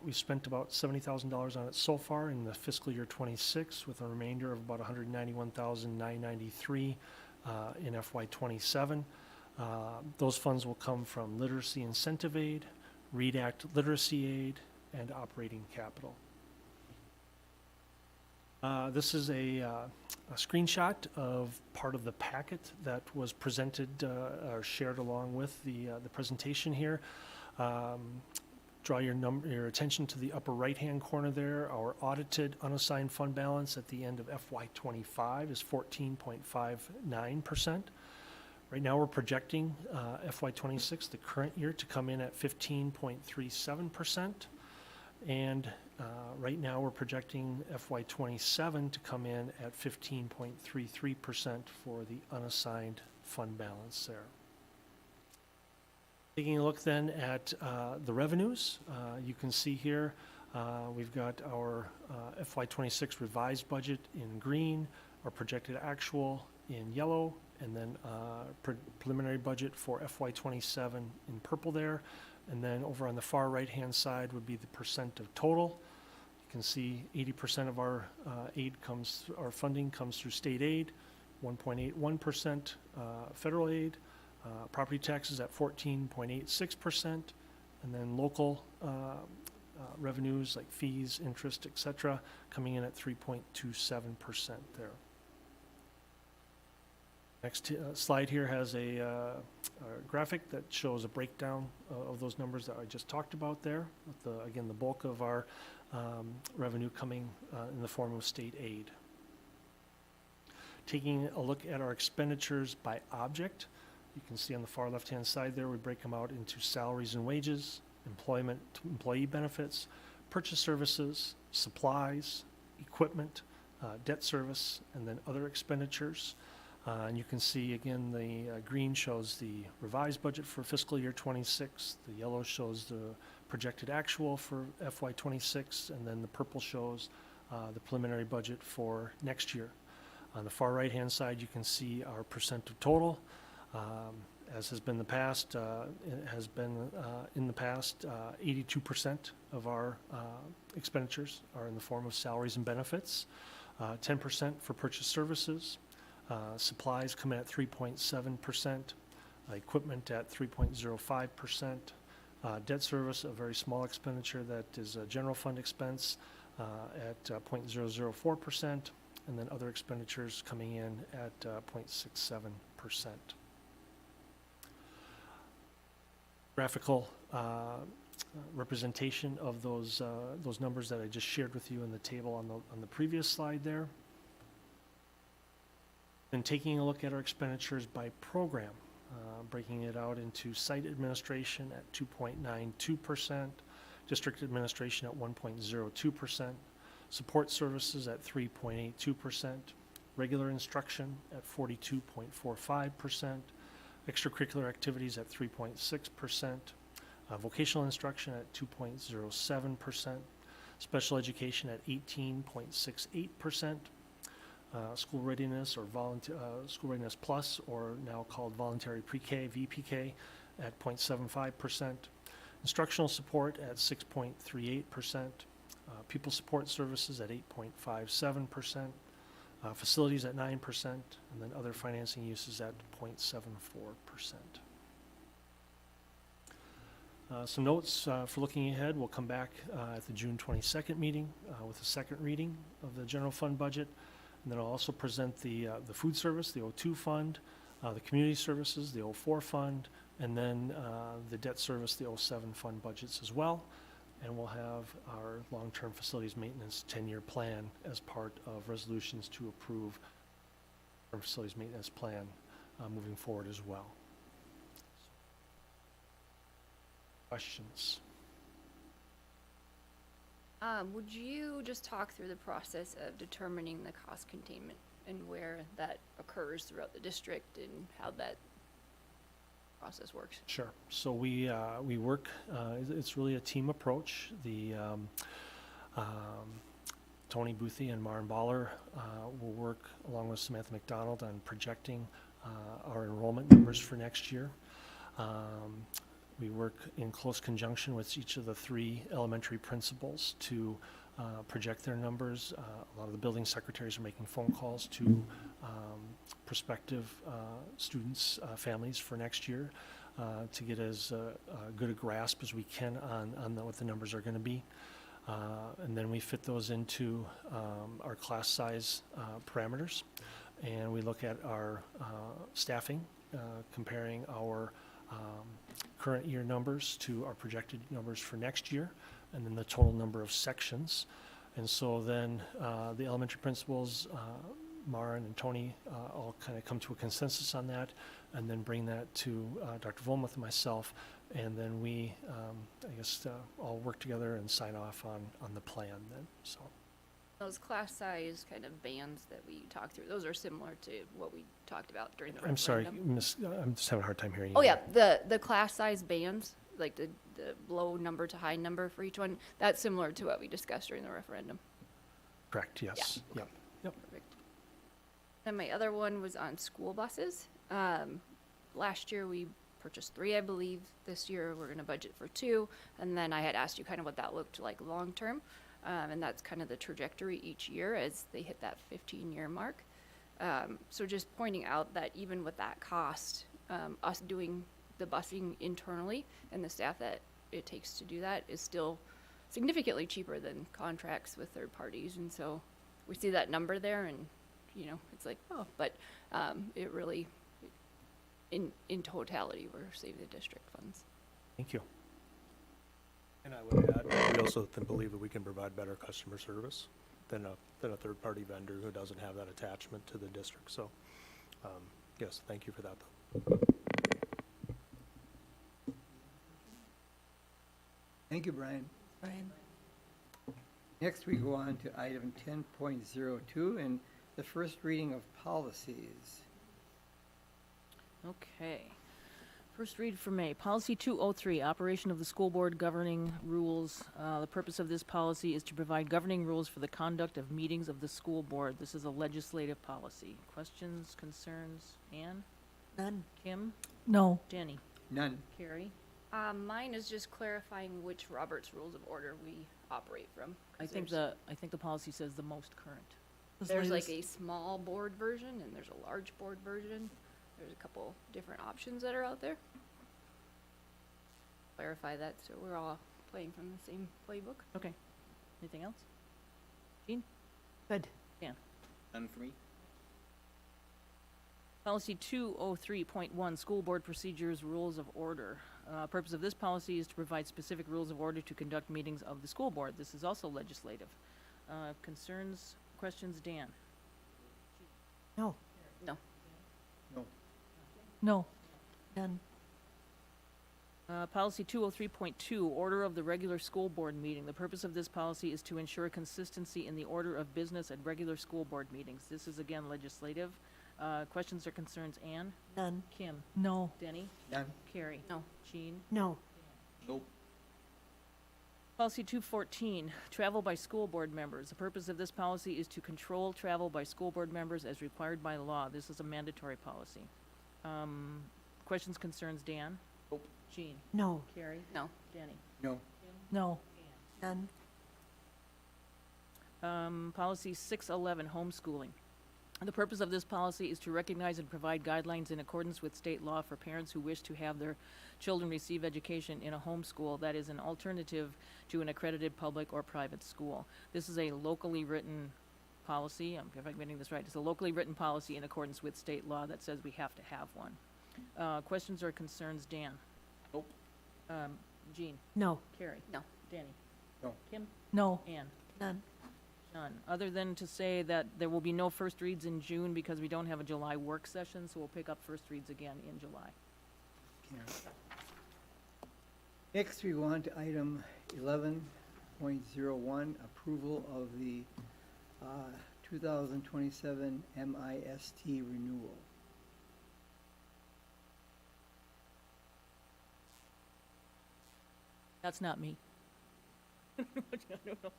We've spent about $70,000 on it so far in the fiscal year 26, with a remainder of about $191,993 in FY27. Those funds will come from literacy incentive aid, READ Act literacy aid, and operating capital. This is a screenshot of part of the packet that was presented or shared along with the presentation here. Draw your attention to the upper right-hand corner there. Our audited unassigned fund balance at the end of FY25 is 14.59%. Right now, we're projecting FY26, the current year, to come in at 15.37%. And right now, we're projecting FY27 to come in at 15.33% for the unassigned fund balance there. Taking a look then at the revenues, you can see here we've got our FY26 revised budget in green, our projected actual in yellow, and then preliminary budget for FY27 in purple there. And then over on the far right-hand side would be the percent of total. You can see 80% of our our funding comes through state aid, 1.81% federal aid, property taxes at 14.86%, and then local revenues like fees, interest, etc., coming in at 3.27% there. Next slide here has a graphic that shows a breakdown of those numbers that I just talked about there. With again, the bulk of our revenue coming in the form of state aid. Taking a look at our expenditures by object, you can see on the far left-hand side there, we break them out into salaries and wages, employee benefits, purchase services, supplies, equipment, debt service, and then other expenditures. And you can see again the green shows the revised budget for fiscal year 26, the yellow shows the projected actual for FY26, and then the purple shows the preliminary budget for next year. On the far right hand side you can see our percent of total. As has been the past, it has been in the past 82% of our expenditures are in the form of salaries and benefits, 10% for purchase services. Supplies come in at 3.7%, equipment at 3.05%, debt service, a very small expenditure that is a general fund expense at 0.004%, and then other expenditures coming in at 0.67%. Graphical representation of those numbers that I just shared with you in the table on the previous slide there. And taking a look at our expenditures by program, breaking it out into site administration at 2.92%, district administration at 1.02%, support services at 3.82%, regular instruction at 42.45%, extracurricular activities at 3.6%, vocational instruction at 2.07%, special education at 18.68%, school readiness or school readiness plus, or now called voluntary pre-K, VPK, at 0.75%, instructional support at 6.38%, pupil support services at 8.57%, facilities at 9%, and then other financing uses at 0.74%. Some notes for looking ahead. We'll come back at the June 22nd meeting with a second reading of the general fund budget. And then I'll also present the food service, the 02 fund, the community services, the 04 fund, and then the debt service, the 07 fund budgets as well. And we'll have our long-term facilities maintenance 10-year plan as part of resolutions to approve our facilities maintenance plan moving forward as well. Questions? Would you just talk through the process of determining the cost containment and where that occurs throughout the district and how that process works? Sure. So we work, it's really a team approach. Tony Boothie and Maren Baller will work along with Samantha McDonald on projecting our enrollment numbers for next year. We work in close conjunction with each of the 3 elementary principals to project their numbers. A lot of the building secretaries are making phone calls to prospective students, families for next year to get as good a grasp as we can on what the numbers are going to be. And then we fit those into our class size parameters. And we look at our staffing, comparing our current year numbers to our projected numbers for next year, and then the total number of sections. And so then the elementary principals, Maren and Tony, all kind of come to a consensus on that, and then bring that to Dr. Volmuth and myself, and then we, all work together and sign off on the plan then, so. Those class size kind of bands that we talked through, those are similar to what we talked about during the I'm sorry, referendum. Miss, I'm just having a hard time hearing you. Oh, yeah, the class size bands, like the low number to high number for each one, that's similar to what we discussed during the referendum. Correct, yes, Yeah. yep. Perfect. And my other one was on school buses. Last year we purchased 3, I believe. This year we're gonna budget for 2. And then I had asked you kind of what that looked like long-term. And that's kind of the trajectory each year as they hit that 15-year mark. So just pointing out that even with that cost, us doing the busing internally and the staff that it takes to do that is still significantly cheaper than contracts with third parties. And so we see that number there and, you know, it's like, oh, but it really, in totality, we're saving the district funds. Thank you. And I would add, we also believe that we can provide better customer service than a third-party vendor who doesn't have that attachment to the district. So, yes, thank you for that, though. Thank you, Brian. Brian? Next, we go on to item 10.02 and the first reading of policies. Okay. First read for May. Policy 203, operation of the school board governing rules. The purpose of this policy is to provide governing rules for the conduct of meetings of the school board. This is a legislative policy. Questions, concerns? Anne? None. Kim? No. Jenny? None. Carrie? Mine is just clarifying which Robert's Rules of Order we operate from. I think the policy says the most current. There's like a small board version and there's a large board version. There's a couple different options that are out there. Clarify that so we're all playing from the same playbook. Okay. Anything else? Jean? Good. Dan? None for me. Policy 203.1, School Board Procedures, Rules of Order. Purpose of this policy is to provide specific rules of order to conduct meetings of the school board. This is also legislative. Concerns, questions, Dan? No. No. No. No. None. Policy 203.2, Order of the Regular School Board Meeting. The purpose of this policy is to ensure consistency in the order of business at regular school board meetings. This is again legislative. Questions or concerns, Anne? None. Kim? No. Denny? None. Carrie? No. Jean? No. Nope. Policy 214, travel by school board members. The purpose of this policy is to control travel by school board members as required by law. This is a mandatory policy. Questions, concerns, Dan? Nope. Jean? No. Carrie? No. Denny? No. No. None. Policy 611, homeschooling. The purpose of this policy is to recognize and provide guidelines in accordance with state law for parents who wish to have their children receive education in a homeschool that is an alternative to an accredited public or private school. This is a locally written policy, if I'm getting this right, it's a locally written policy in accordance with state law that says we have to have one. Questions or concerns, Dan? Nope. Jean? No. Carrie? No. Danny? No. Kim? No. Ann? None. None, other than to say that there will be no first reads in June because we don't have a July work session, so we'll pick up first reads again in July. Next, we go on to item 11.01, approval of the 2027 MIST renewal. That's not me. I don't know.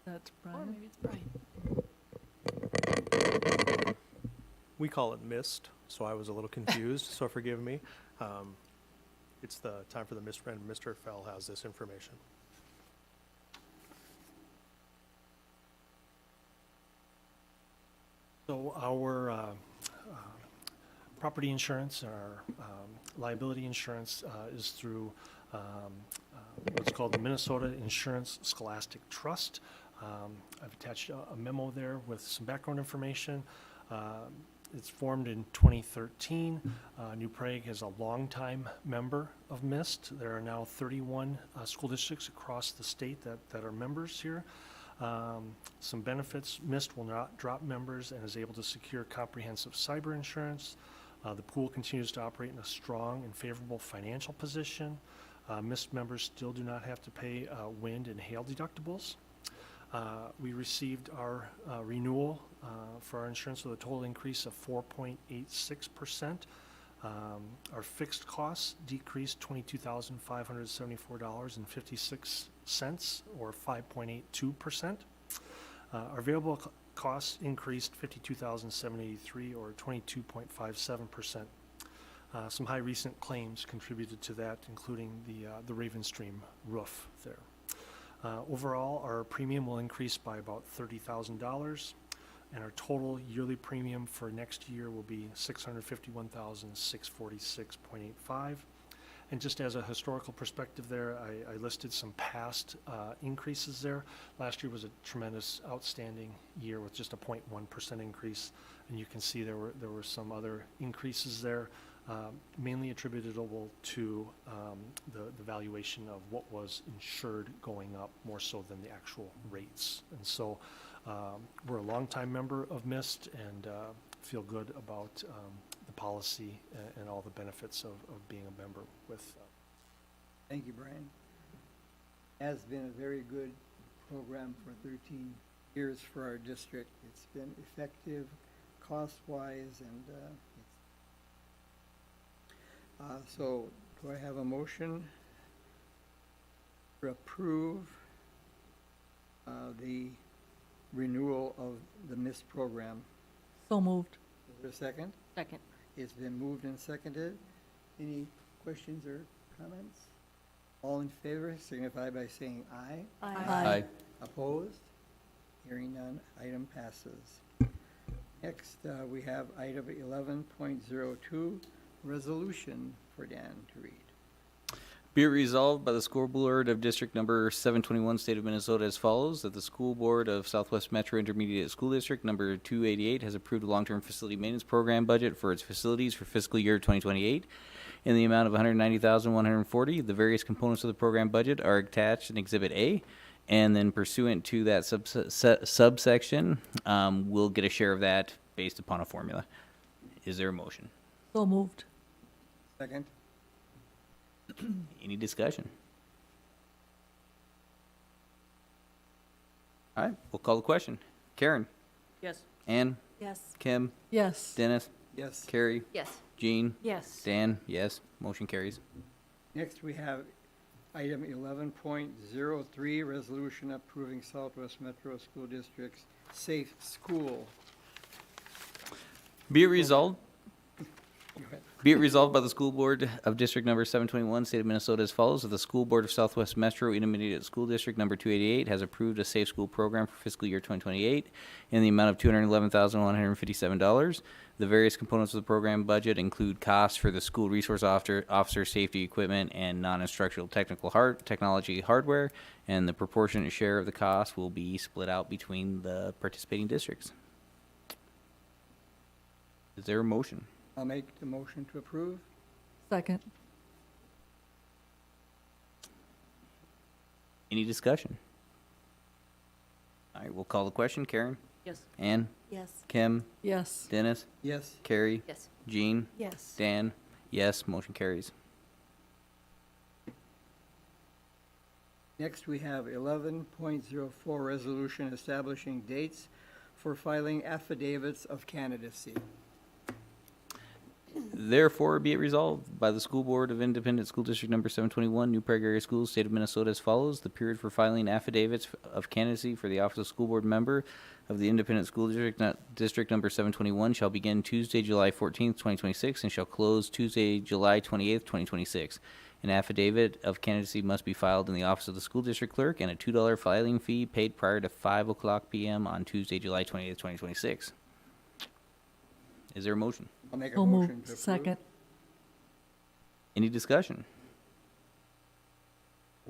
That's Or Brian. maybe it's Brian. We call it MIST, so I was a little confused, so forgive me. It's the time for the misprint. Mr. Fell has this information. So our property insurance, our liability insurance is through what's called the Minnesota Insurance Scholastic Trust. I've attached a memo there with some background information. It's formed in 2013. New Prague is a longtime member of MIST. There are now 31 school districts across the state that are members here. Some benefits: MIST will not drop members and is able to secure comprehensive cyber insurance. The pool continues to operate in a strong and favorable financial position. MIST members still do not have to pay wind and hail deductibles. We received our renewal for our insurance with a total increase of 4.86%. Our fixed costs decreased $22,574.56, or 5.82%. Our variable costs increased $52,783, or 22.57%. Some high recent claims contributed to that, including the Ravenstream roof there. Overall, our premium will increase by about $30,000, and our total yearly premium for next year will be $651,646.85. And just as a historical perspective there, I listed some past increases there. Last year was a tremendous, outstanding year with just a 0.1% increase, and you can see there were some other increases there. Mainly attributable to the valuation of what was insured going up more so than the actual rates. And so we're a longtime member of MIST and feel good about the policy and all the benefits of being a member with. Thank you, Brian. Has been a very good program for 13 years for our district. It's been effective cost-wise, and so do I have a motion to approve the renewal of the MIST program? So moved. Is there a second? Second. It's been moved and seconded. Any questions or comments? All in favor signify by saying aye. Aye. Opposed? Hearing none, item passes. Next, we have item 11.02, resolution for Dan to read. Be it resolved by the School Board of District Number 721, State of Minnesota as follows, that the School Board of Southwest Metro Intermediate School District Number 288 has approved a long-term facility maintenance program budget for its facilities for fiscal year 2028 in the amount of $190,140. The various components of the program budget are attached in Exhibit A, and then pursuant to that subsection, we'll get a share of that based upon a formula. Is there a motion? So moved. Second? Any discussion? All right, we'll call the question. Karen? Yes. Ann? Yes. Kim? Yes. Dennis? Yes. Carrie? Yes. Jean? Yes. Dan? Yes. Motion carries. Next, we have item 11.03, resolution approving Southwest Metro School District's Safe School. Be it resolved. Go ahead. Be it resolved by the School Board of District Number 721, State of Minnesota as follows, that the School Board of Southwest Metro Intermediate School District Number 288 has approved a safe school program for fiscal year 2028 in the amount of $211,157. The various components of the program budget include costs for the school resource officer safety equipment and non-instructional technology hardware, and the proportionate share of the cost will be split out between the participating districts. Is there a motion? I'll make the motion to approve. Second. Any discussion? All right, we'll call the question. Karen? Yes. Ann? Yes. Kim? Yes. Dennis? Yes. Carrie? Yes. Jean? Yes. Dan? Yes. Motion carries. Next, we have 11.04, resolution establishing dates for filing affidavits of candidacy. Therefore, be it resolved by the School Board of Independent School District Number 721, New Prague Area Schools, State of Minnesota as follows. The period for filing affidavits of candidacy for the office of school board member of the Independent School District Number 721 shall begin Tuesday, July 14th, 2026, and shall close Tuesday, July 28th, 2026. An affidavit of candidacy must be filed in the office of the school district clerk, and a $2 filing fee paid prior to 5:00 p.m. on Tuesday, July 28th, 2026. Is there a motion? I'll make a So motion to moved. approve. Second. Any discussion?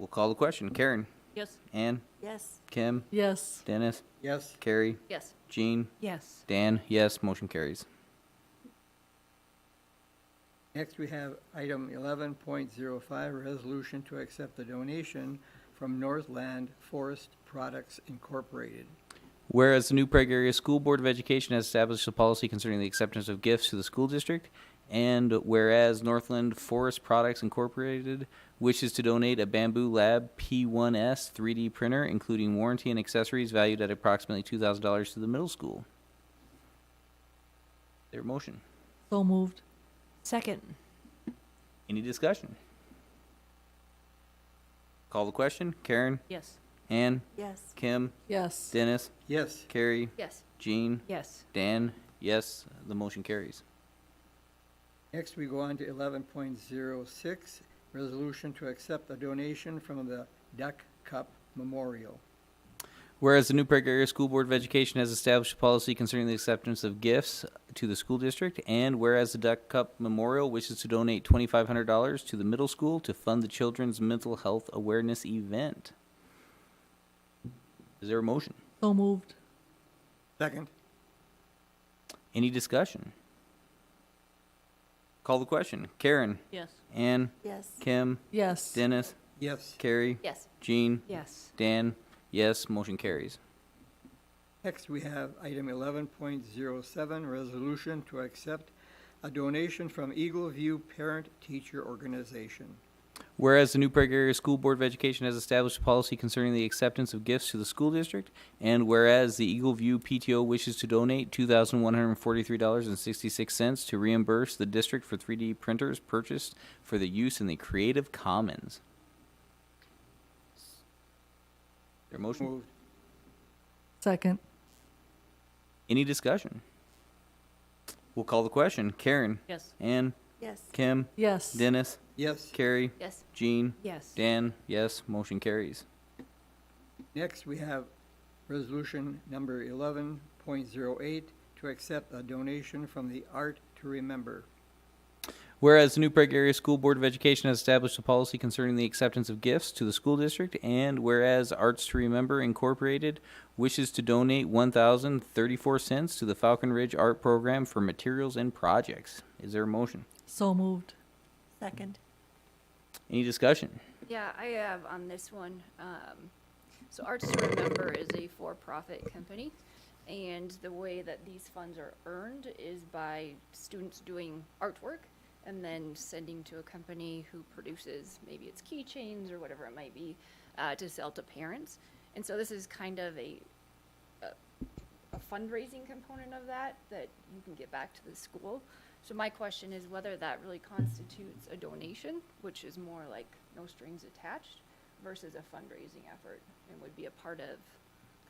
We'll call the question. Karen? Yes. Ann? Yes. Kim? Yes. Dennis? Yes. Carrie? Yes. Jean? Yes. Dan? Yes. Motion carries. Next, we have item 11.05, resolution to accept a donation from Northland Forest Products Incorporated. Whereas the New Prague Area School Board of Education has established a policy concerning the acceptance of gifts to the school district, and whereas Northland Forest Products Incorporated wishes to donate a Bamboo Lab P1S 3D printer, including warranty and accessories valued at approximately $2,000 to the middle school. Their motion. So moved. Second. Any discussion? Call the question. Karen? Yes. Ann? Yes. Kim? Yes. Dennis? Yes. Carrie? Yes. Jean? Yes. Dan? Yes. The motion carries. Next, we go on to 11.06, resolution to accept a donation from the Duck Cup Memorial. Whereas the New Prague Area School Board of Education has established a policy concerning the acceptance of gifts to the school district, and whereas the Duck Cup Memorial wishes to donate $2,500 to the middle school to fund the children's mental health awareness event. Is there a motion? So moved. Second. Any discussion? Call the question. Karen? Yes. Ann? Yes. Kim? Yes. Dennis? Yes. Carrie? Yes. Jean? Yes. Dan? Yes. Motion carries. Next, we have item 11.07, resolution to accept a donation from Eagle View Parent Teacher Organization. Whereas the New Prague Area School Board of Education has established a policy concerning the acceptance of gifts to the school district, and whereas the Eagle View PTO wishes to donate $2,143.66 to reimburse the district for 3D printers purchased for the use in the Creative Commons. Their motion? Moved. Second. Any discussion? We'll call the question. Karen? Yes. Ann? Yes. Kim? Yes. Dennis? Yes. Carrie? Yes. Jean? Yes. Dan? Yes. Motion carries. Next, we have resolution number 11.08 to accept a donation from the Art to Remember. Whereas the New Prague Area School Board of Education has established a policy concerning the acceptance of gifts to the school district, and whereas Arts to Remember Incorporated wishes to donate $1,034 to the Falcon Ridge Art Program for materials and projects. Is there a motion? So moved. Second. Any discussion? Yeah, I have on this one. So Arts to Remember is a for-profit company, and the way that these funds are earned is by students doing artwork and then sending to a company who produces, maybe it's keychains or whatever it might be, to sell to parents. And so this is kind of a fundraising component of that you can get back to the school. So my question is whether that really constitutes a donation, which is more like no strings attached, versus a fundraising effort, and would be a part of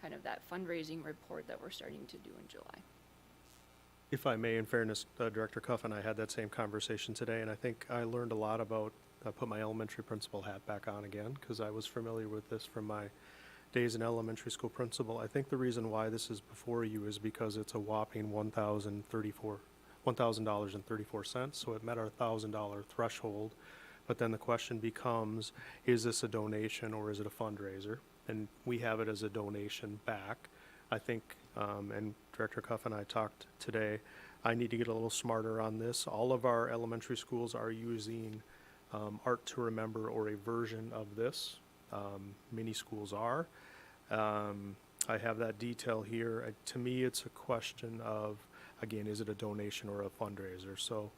kind of that fundraising report that we're starting to do in July. If I may, in fairness, Director Cuff and I had that same conversation today, and I think I learned a lot about, put my elementary principal hat back on again, because I was familiar with this from my days in elementary school principal. I think the reason why this is before you is because it's a whopping $1,034, so it met our $1,000 threshold. But then the question becomes, is this a donation or is it a fundraiser? And we have it as a donation back. I think, and Director Cuff and I talked today, I need to get a little smarter on this. All of our elementary schools are using Art to Remember or a version of this. Many schools are. I have that detail here. To me, it's a question of, again, is it a donation or a fundraiser? So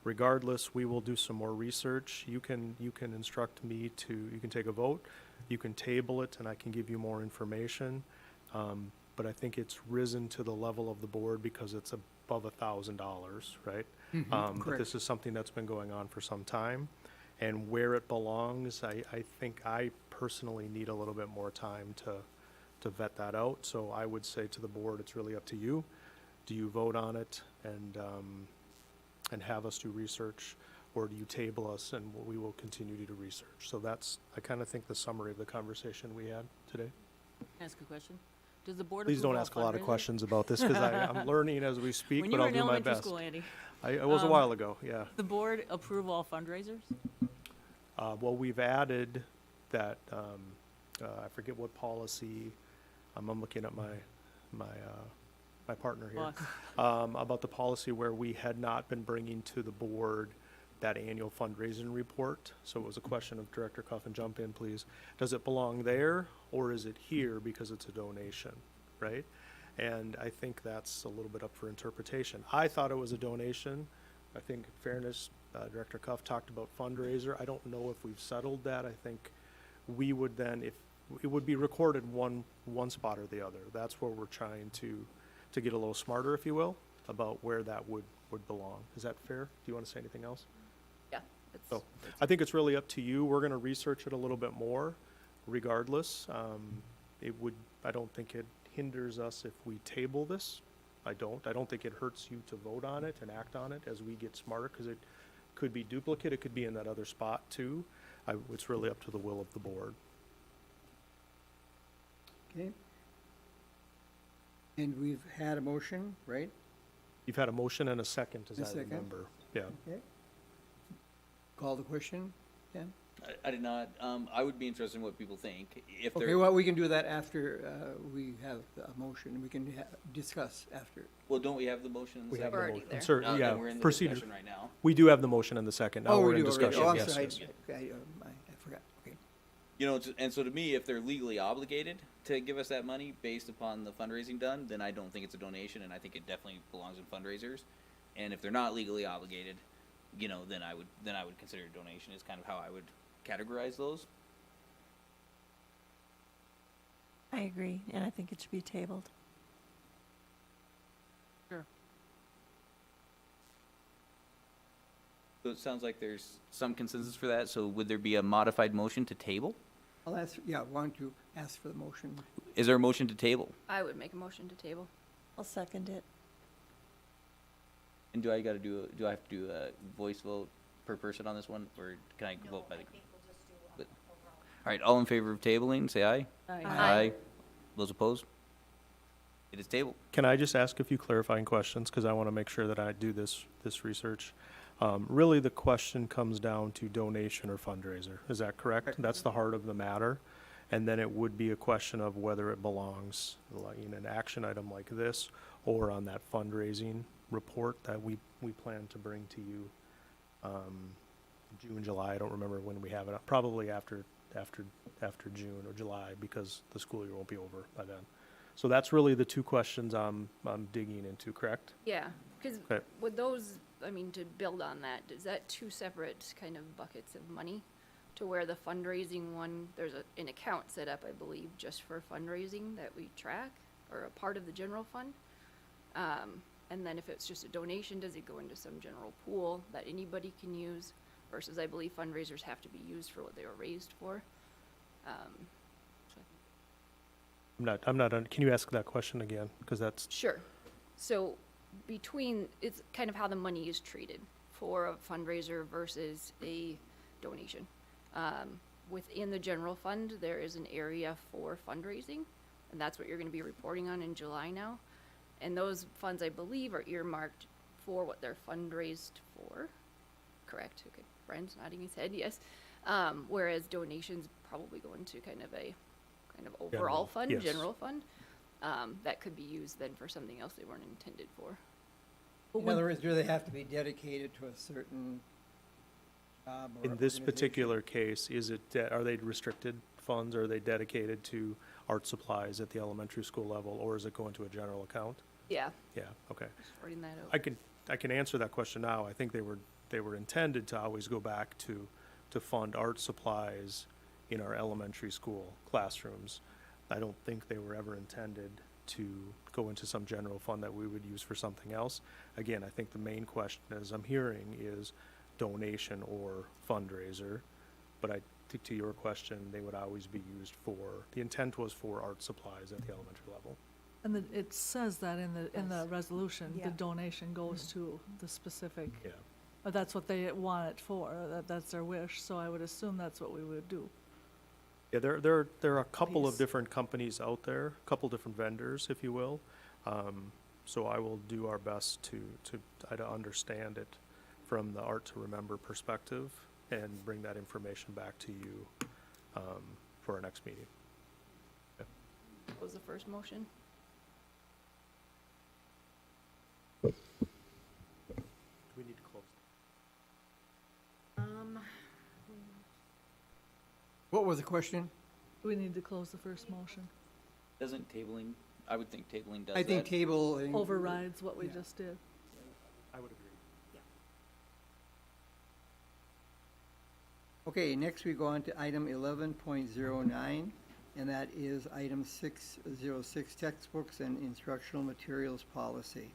regardless, we will do some more research. You can instruct me to, you can take a vote, you can table it, and I can give you more information. But I think it's risen to the level of the board because it's above $1,000, right? But this is something that's been going on for some time. And where it belongs, I think I personally need a little bit more time to vet that out. So I would say to the board, it's really up to you. Do you vote on it and have us do research, or do you table us and we will continue to do research? So that's, I kind of think, the summary of the conversation we had today. Can I ask a question? Does the board Please approve don't all ask a lot of fundraisers? questions about this because I'm learning as we speak, When but you were I'll in do my elementary best. school, Andy, It was a while ago, yeah. the board approve all fundraisers? Well, we've added that, I forget what policy, I'm looking at my partner here. About the policy where we had not been bringing to the board that annual fundraising report. So it was a question of Director Cuffin, jump in, please. Does it belong there, or is it here because it's a donation, right? And I think that's a little bit up for interpretation. I thought it was a donation. I think in fairness, Director Cuff talked about fundraiser. I don't know if we've settled that. I think we would then, if it would be recorded one spot or the other. That's where we're trying to get a little smarter, if you will, about where that would belong. Is that fair? Do you want to say anything else? Yeah. So I think it's really up to you. We're going to research it a little bit more regardless. I don't think it hinders us if we table this. I don't think it hurts you to vote on it and act on it as we get smarter, because it could be duplicate. It could be in that other spot too. It's really up to the will of the board. Okay. And we've had a motion, right? You've had a motion and a second, as A I second. remember. Yeah. Okay. Call the question, Ken? I did not. I would be interested in what people think. If Okay, they're, well, we can do that after we have a motion. We can discuss after. well, don't we have the motion in the We have second? the Already motion. there. Sir, Then yeah, we're in the procedure. discussion right now. We do have the motion and the second. Now Oh, we're we in do already. discussion. Oh, I'm Yes, sorry. yes. I forgot. Okay. You know, and so to me, if they're legally obligated to give us that money based upon the fundraising done, then I don't think it's a donation, and I think it definitely belongs in fundraisers. And if they're not legally obligated, you know, then I would consider a donation is kind of how I would categorize those. I agree, and I think it should be tabled. Sure. So it sounds like there's some consensus for that. So would there be a modified motion to table? I'll ask, why don't you ask for the motion? Is there a motion to table? I would make a motion to table. I'll second it. And do I have to do a voice vote per person on this one, or can I vote by the? All right, all in favor of tabling, say aye. Aye. Aye. Those opposed? It is tabled. Can I just ask a few clarifying questions, because I want to make sure that I do this research? Really, the question comes down to donation or fundraiser. Is that correct? That's the heart of the matter. And then it would be a question of whether it belongs in an action item like this or on that fundraising report that we plan to bring to you June, July. I don't remember when we have it. Probably after June or July, because the school year won't be over by then. So that's really the two questions I'm digging into, correct? Yeah, because Okay. with those, I mean, to build on that, is that two separate kind of buckets of money? To where the fundraising one, there's an account set up, I believe, just for fundraising that we track, or a part of the general fund. And then if it's just a donation, does it go into some general pool that anybody can use? Versus, I believe fundraisers have to be used for what they were raised for. I'm not, can you ask that question again? Because that's, Sure. So it's kind of how the money is treated for a fundraiser versus a donation. Within the general fund, there is an area for fundraising, and that's what you're going to be reporting on in July now. And those funds, I believe, are earmarked for what they're fundraised for. Correct? Okay. Brian's nodding his head, yes. Whereas donations probably go into kind of overall General, fund, yes. general fund. That could be used then for something else they weren't intended for. In other words, do they have to be dedicated to a certain job or in this organization? particular case, are they restricted funds? Are they dedicated to art supplies at the elementary school level, or is it going to a general account? Yeah, Yeah, okay. just sorting that out. I can answer that question now. I think they were intended to always go back to fund art supplies in our elementary school classrooms. I don't think they were ever intended to go into some general fund that we would use for something else. Again, I think the main question, as I'm hearing, is donation or fundraiser. But I think to your question, they would always be used the intent was for art supplies at the elementary level. And it says that in the resolution, Yeah. the donation goes to the specific, Yeah. that's what they want it for, that's their wish, so I would assume that's what we would do. Yeah, there are a couple of Please. different companies out there, a couple different vendors, if you will. So I will do our best to try to understand it from the Art to Remember perspective and bring that information back to you for our next meeting. What was the first motion? Do we need to close? What was the question? Do we need to close the first motion? Doesn't tabling, I would think tabling does I think that. table. Overrides what we Yeah. just did. I would agree. Okay, next we go on to item 11.09, and that is item 606, textbooks and instructional materials policy.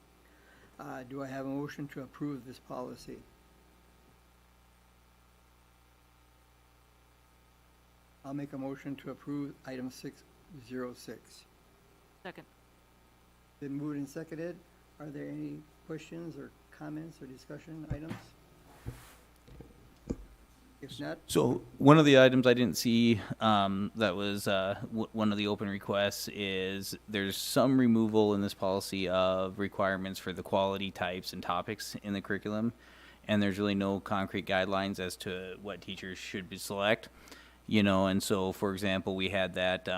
Do I have a motion to approve this policy? I'll make a motion to approve item 606. Second. Been moved and seconded. Are there any questions or comments or discussion items? If not, So one of the items I didn't see that was one of the open requests is there's some removal in this policy of requirements for the quality types and topics in the curriculum, and there's really no concrete guidelines as to what teachers should be select. You know, and so, for example, we had that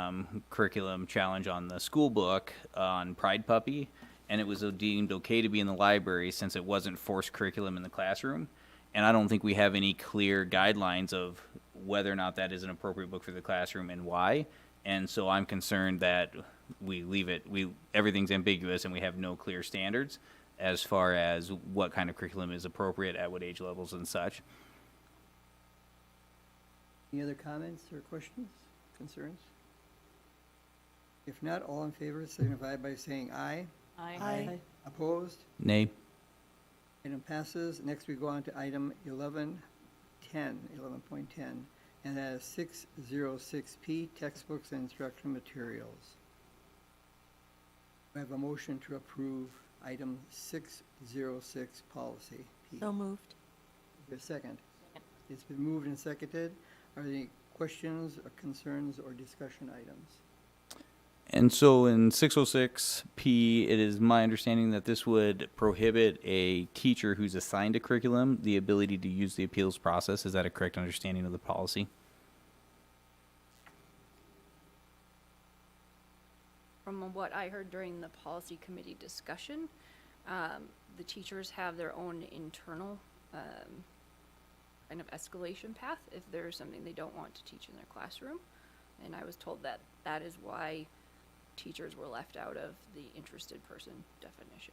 curriculum challenge on the school book on Pride Puppy, and it was deemed okay to be in the library since it wasn't forced curriculum in the classroom. And I don't think we have any clear guidelines of whether or not that is an appropriate book for the classroom and why. And so I'm concerned that we leave it, everything's ambiguous and we have no clear standards as far as what kind of curriculum is appropriate at what age levels and such. any other comments or questions, concerns? If not, all in favor signify by saying aye. Aye. Opposed? Nay. Item passes. Next, we go on to item 11.10, and that is 606P, textbooks and instructional materials. We have a motion to approve item 606 policy P. So moved. Is there a second? It's been moved and seconded. Are there any questions or concerns or discussion items? And so in 606P, it is my understanding that this would prohibit a teacher who's assigned a curriculum the ability to use the appeals process. Is that a correct understanding of the policy? From what I heard during the policy committee discussion, the teachers have their own internal kind of escalation path if there's something they don't want to teach in their classroom. And I was told that that is why teachers were left out of the interested person definition.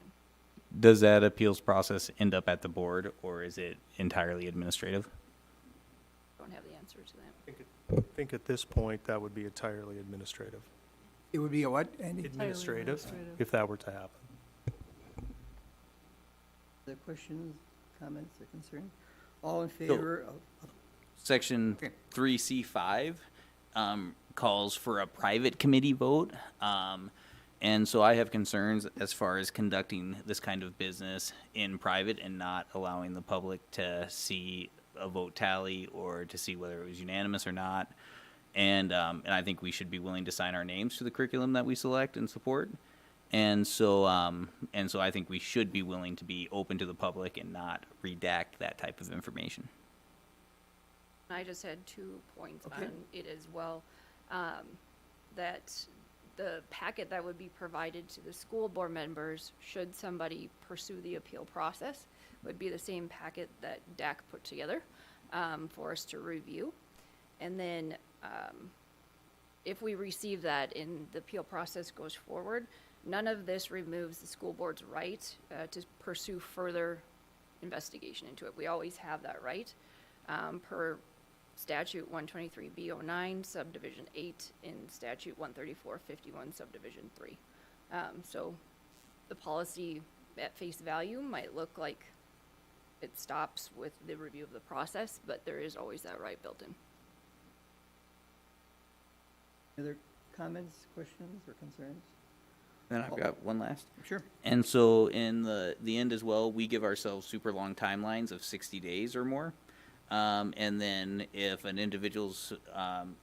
Does that appeals process end up at the board, or is it entirely administrative? Don't have the answer to that. I think at this point, that would be entirely administrative. It would be a what, Andy? Administrative, if that were to happen. Other questions, comments, or concerns? All in favor of, Section Okay. 3C5 calls for a private committee vote. And so I have concerns as far as conducting this kind of business in private and not allowing the public to see a vote tally or to see whether it was unanimous or not. And I think we should be willing to sign our names to the curriculum that we select and support. And so I think we should be willing to be open to the public and not redact that type of information. I just had 2 points Okay. on it as well. That the packet that would be provided to the school board members, should somebody pursue the appeal process, would be the same packet that DAC put together for us to review. And then if we receive that and the appeal process goes forward, none of this removes the school board's right to pursue further investigation into it. We always have that right per statute 123B09 subdivision 8 in statute 13451 subdivision 3. So the policy at face value might look like it stops with the review of the process, but there is always that right built in. other comments, questions, or concerns? And I've got one last. Sure. And so in the end as well, we give ourselves super long timelines of 60 days or more. And then if an individual's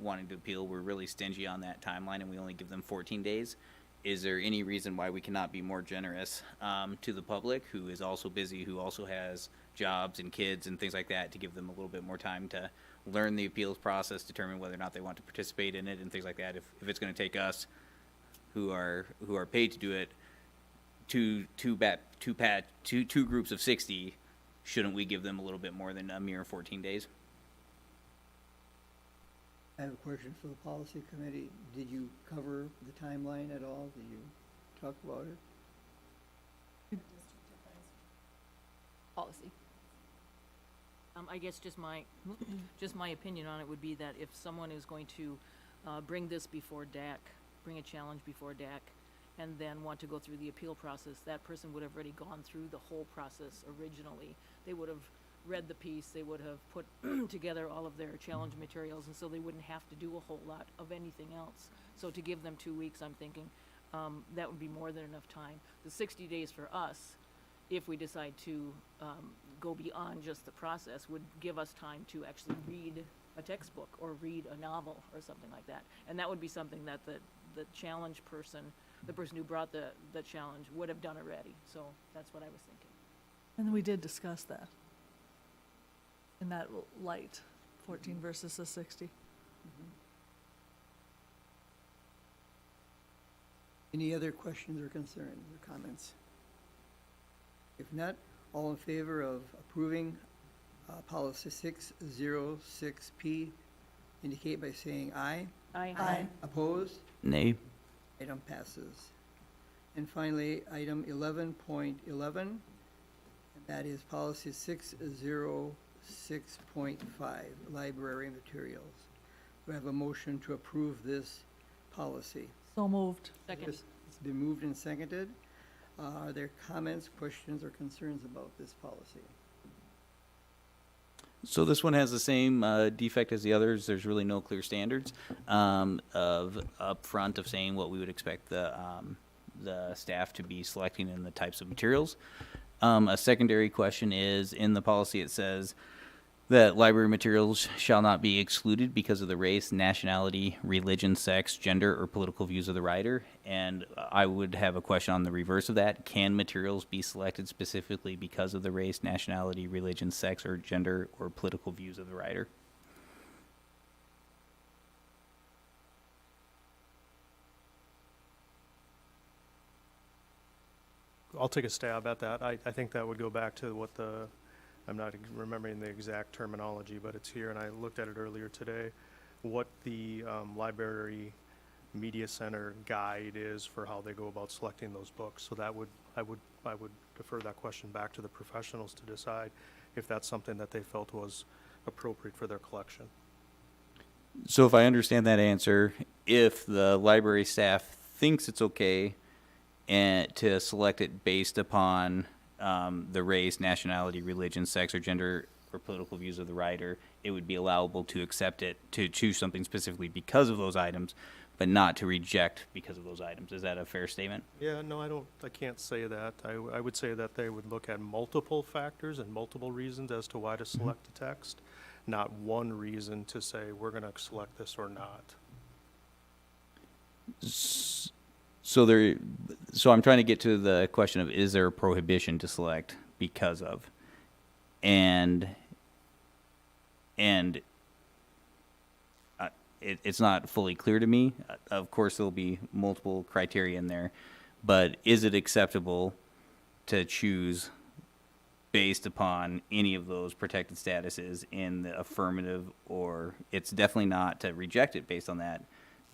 wanting to appeal, we're really stingy on that timeline and we only give them 14 days. Is there any reason why we cannot be more generous to the public who is also busy, who also has jobs and kids and things like that, to give them a little bit more time to learn the appeals process, determine whether or not they want to participate in it and things like that. If it's going to take us who are paid to do it, two groups of 60, shouldn't we give them a little bit more than a mere 14 days? I have a question for the policy committee. Did you cover the timeline at all? Did you talk about it? Policy. I guess just my opinion on it would be that if someone is going to bring this before DAC, bring a challenge before DAC, and then want to go through the appeal process, that person would have already gone through the whole process originally. They would have read the piece, they would have put together all of their challenge materials, and so they wouldn't have to do a whole lot of anything else. So to give them 2 weeks, I'm thinking that would be more than enough time. The 60 days for us, if we decide to go beyond just the process, would give us time to actually read a textbook or read a novel or something like that. And that would be something that the challenge person, the person who brought the challenge, would have done already. So that's what I was thinking. And we did discuss that in that light, 14 versus the 60. Any other questions or concerns or comments? If not, all in favor of approving policy 606P, indicate by saying aye. Aye. Opposed? Nay. Item passes. And finally, item 11.11, and that is policy 606.5, library materials. We have a motion to approve this policy. So moved. Second. It's been moved and seconded. Are there comments, questions, or concerns about this policy? So this one has the same defect as the others. There's really no clear standards of upfront of saying what we would expect the staff to be selecting in the types of materials. A secondary question is, in the policy it says that library materials shall not be excluded because of the race, nationality, religion, sex, gender, or political views of the writer. And I would have a question on the reverse of that. Can materials be selected specifically because of the race, nationality, religion, sex, or gender, or political views of the writer? I'll take a stab at that. I think that would go back to what I'm not remembering the exact terminology, but it's here, and I looked at it earlier today, what the library media center guide is for how they go about selecting those books. So that I would defer that question back to the professionals to decide if that's something that they felt was appropriate for their collection. So if I understand that answer, if the library staff thinks it's okay and to select it based upon the race, nationality, religion, sex, or gender, or political views of the writer, it would be allowable to accept it, to choose something specifically because of those items, but not to reject because of those items. Is that a fair statement? Yeah, no, I can't say that. I would say that they would look at multiple factors and multiple reasons as to why to select the text, not one reason to say we're going to select this or not. So I'm trying to get to the question of, is there a prohibition to select because of? And it's not fully clear to me. Of course, there'll be multiple criteria in there, but is it acceptable to choose based upon any of those protected statuses in the affirmative, or it's definitely not to reject it based on that,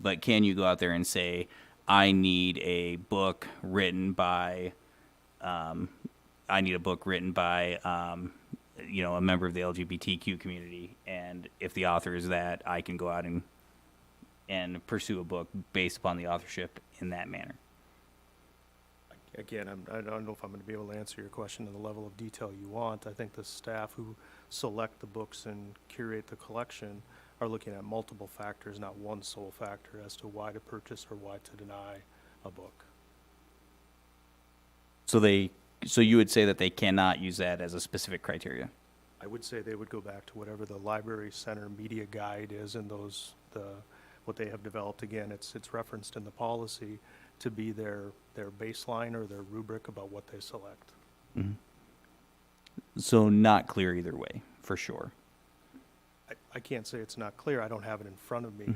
but can you go out there and say, I need a book written by, a member of the LGBTQ community, and if the author is that, I can go out and pursue a book based upon the authorship in that manner. Again, I don't know if I'm going to be able to answer your question in the level of detail you want. I think the staff who select the books and curate the collection are looking at multiple factors, not one sole factor as to why to purchase or why to deny a book. So you would say that they cannot use that as a specific criteria? I would say they would go back to whatever the library center media guide is and what they have developed. Again, it's referenced in the policy to be their baseline or their rubric about what they select. Mm-hmm. So not clear either way, for sure. I can't say it's not clear. I don't have it in front of me.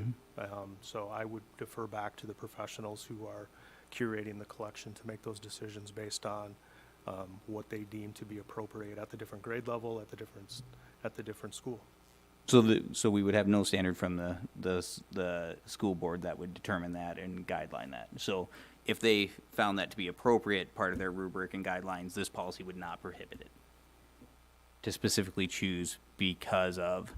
So I would defer back to the professionals who are curating the collection to make those decisions based on what they deem to be appropriate at the different grade level, at the different school. So we would have no standard from the school board that would determine that and guideline that. So if they found that to be appropriate, part of their rubric and guidelines, this policy would not prohibit it. To specifically choose because of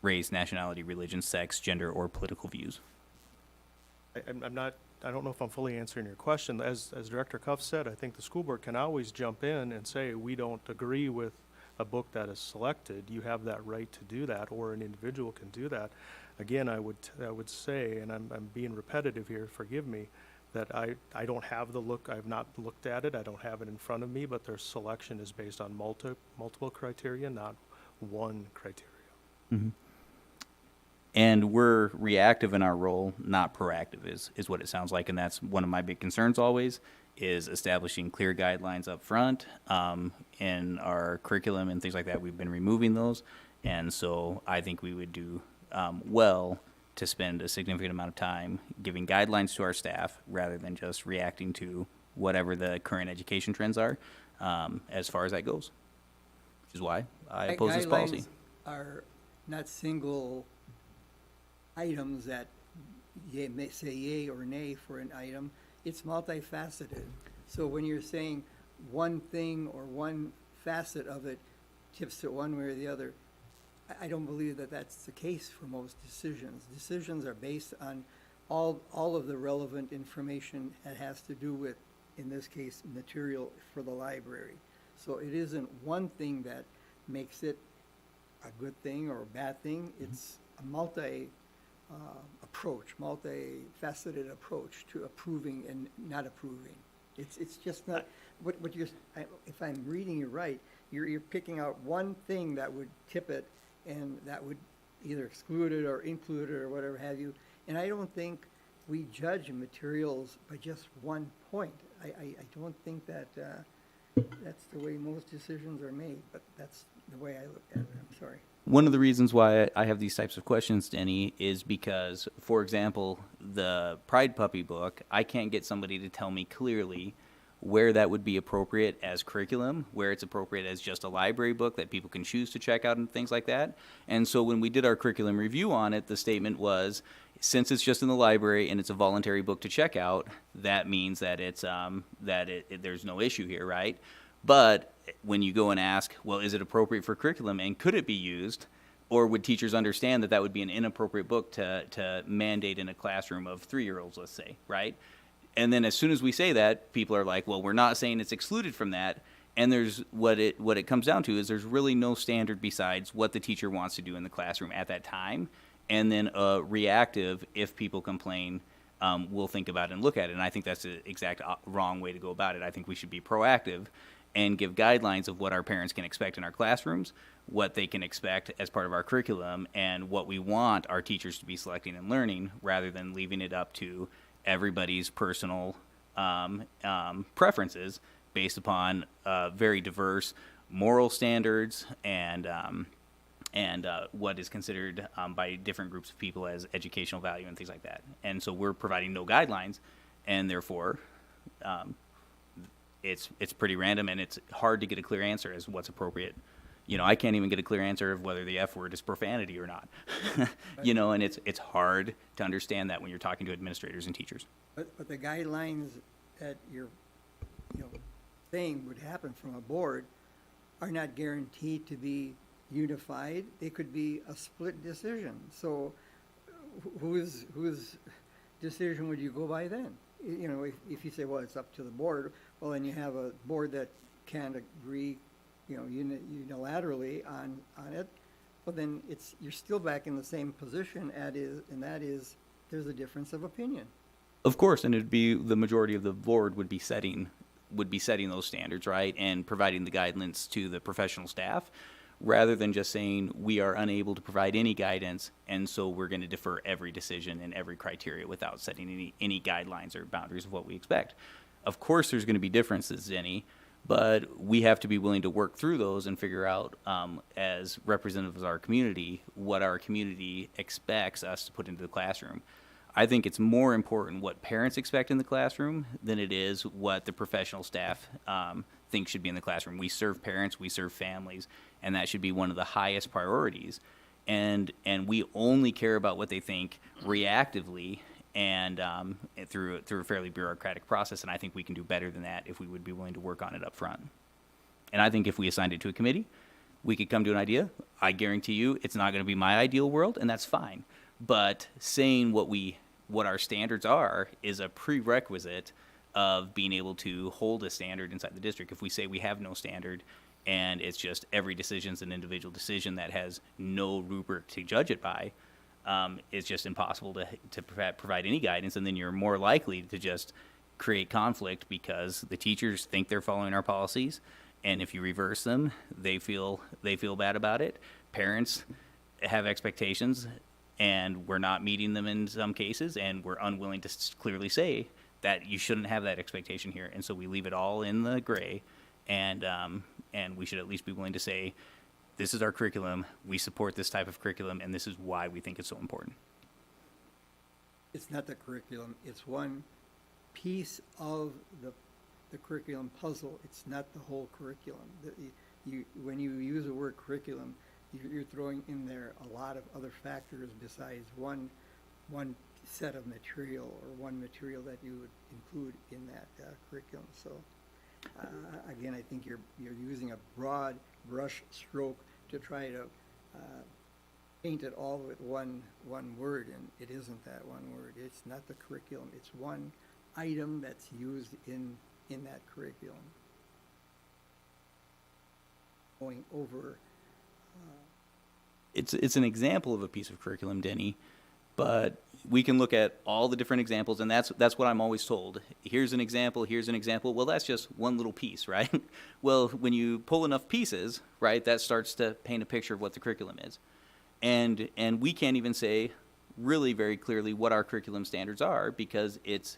race, nationality, religion, sex, gender, or political views. I don't know if I'm fully answering your question. As Director Cuff said, I think the school board can always jump in and say, we don't agree with a book that is selected. You have that right to do that, or an individual can do that. Again, I would say, and I'm being repetitive here, forgive me, that I don't have the look, I've not looked at it, I don't have it in front of me, but their selection is based on multiple criteria, not one criteria. Mm-hmm. And we're reactive in our role, not proactive is what it sounds like. And that's one of my big concerns always, is establishing clear guidelines up front. In our curriculum and things like that, we've been removing those. And so I think we would do well to spend a significant amount of time giving guidelines to our staff rather than just reacting to whatever the current education trends are as far as that goes, which is why I oppose this policy. Guidelines are not single items that you may say yay or nay for an item. It's multifaceted. So when you're saying one thing or one facet of it tips to one way or the other, I don't believe that that's the case for most decisions. Decisions are based on all of the relevant information that has to do with, in this case, material for the library. So it isn't one thing that makes it a good thing or a bad thing. It's a multifaceted approach to approving and not approving. It's just not what you're. If I'm reading you right, you're picking out one thing that would tip it, and that would either exclude it or include it or whatever have you. And I don't think we judge materials by just one point. I don't think that that's the way most decisions are made, but that's the way I look at it. I'm sorry. One of the reasons why I have these types of questions, Denny, is because, for example, the Pride Puppy book, I can't get somebody to tell me clearly where that would be appropriate as curriculum, where it's appropriate as just a library book that people can choose to check out and things like that. And so when we did our curriculum review on it, the statement was, since it's just in the library and it's a voluntary book to check out, that means that it's there's no issue here, right? But when you go and ask, well, is it appropriate for curriculum and could it be used? Or would teachers understand that that would be an inappropriate book to mandate in a classroom of 3-year-olds, let's say, right? And then as soon as we say that, people are like, well, we're not saying it's excluded from that. And there's what it comes down to is there's really no standard besides what the teacher wants to do in the classroom at that time. And then reactive, if people complain, we'll think about it and look at it. And I think that's the exact wrong way to go about it. I think we should be proactive and give guidelines of what our parents can expect in our classrooms, what they can expect as part of our curriculum, and what we want our teachers to be selecting and learning, rather than leaving it up to everybody's personal preferences based upon very diverse moral standards and what is considered by different groups of people as educational value and things like that. And so we're providing no guidelines, and therefore it's pretty random, and it's hard to get a clear answer as what's appropriate. You know, I can't even get a clear answer of whether the F word is profanity or not. You know, and it's hard to understand that when you're talking to administrators and teachers. But the guidelines that you're saying would happen from a board are not guaranteed to be unified. They could be a split decision. So whose decision would you go by then? You know, if you say, well, it's up to the board, well, then you have a board that can't agree, unilaterally on it. Well, then you're still back in the same position, and that is there's a difference of opinion. Of course, and it'd be the majority of the board would be setting those standards, right, and providing the guidance to the professional staff, rather than just saying we are unable to provide any guidance, and so we're going to defer every decision and every criteria without setting any guidelines or boundaries of what we expect. Of course, there's going to be differences, Denny, But we have to be willing to work through those and figure out, as representatives of our community, what our community expects us to put into the classroom. I think it's more important what parents expect in the classroom than it is what the professional staff think should be in the classroom. We serve parents, we serve families, and that should be one of the highest priorities. And we only care about what they think reactively and through a fairly bureaucratic process. And I think we can do better than that if we would be willing to work on it up front. And I think if we assigned it to a committee, we could come to an idea. I guarantee you it's not going to be my ideal world, and that's fine. But saying what our standards are is a prerequisite of being able to hold a standard inside the district. If we say we have no standard and it's just every decision's an individual decision that has no rubric to judge it by, it's just impossible to provide any guidance, and then you're more likely to just create conflict because the teachers think they're following our policies, and if you reverse them, they feel bad about it. Parents have expectations, and we're not meeting them in some cases, and we're unwilling to clearly say that you shouldn't have that expectation here, and so we leave it all in the gray, and we should at least be willing to say, this is our curriculum, we support this type of curriculum, and this is why we think it's so important. It's not the curriculum, it's one piece of the curriculum puzzle. It's not the whole curriculum. When you use the word curriculum, you're throwing in there a lot of other factors besides one set of material or one material that you would include in that curriculum. So again, I think you're using a broad brush stroke to try to paint it all with one word, and it isn't that one word. It's not the curriculum. It's one item that's used in that curriculum. Going over. It's an example of a piece of curriculum, Denny, but we can look at all the different examples, and that's what I'm always told. Here's an example, here's an example. Well, that's just one little piece, right? Well, when you pull enough pieces, right, that starts to paint a picture of what the curriculum is. And we can't even say really very clearly what our curriculum standards are because it's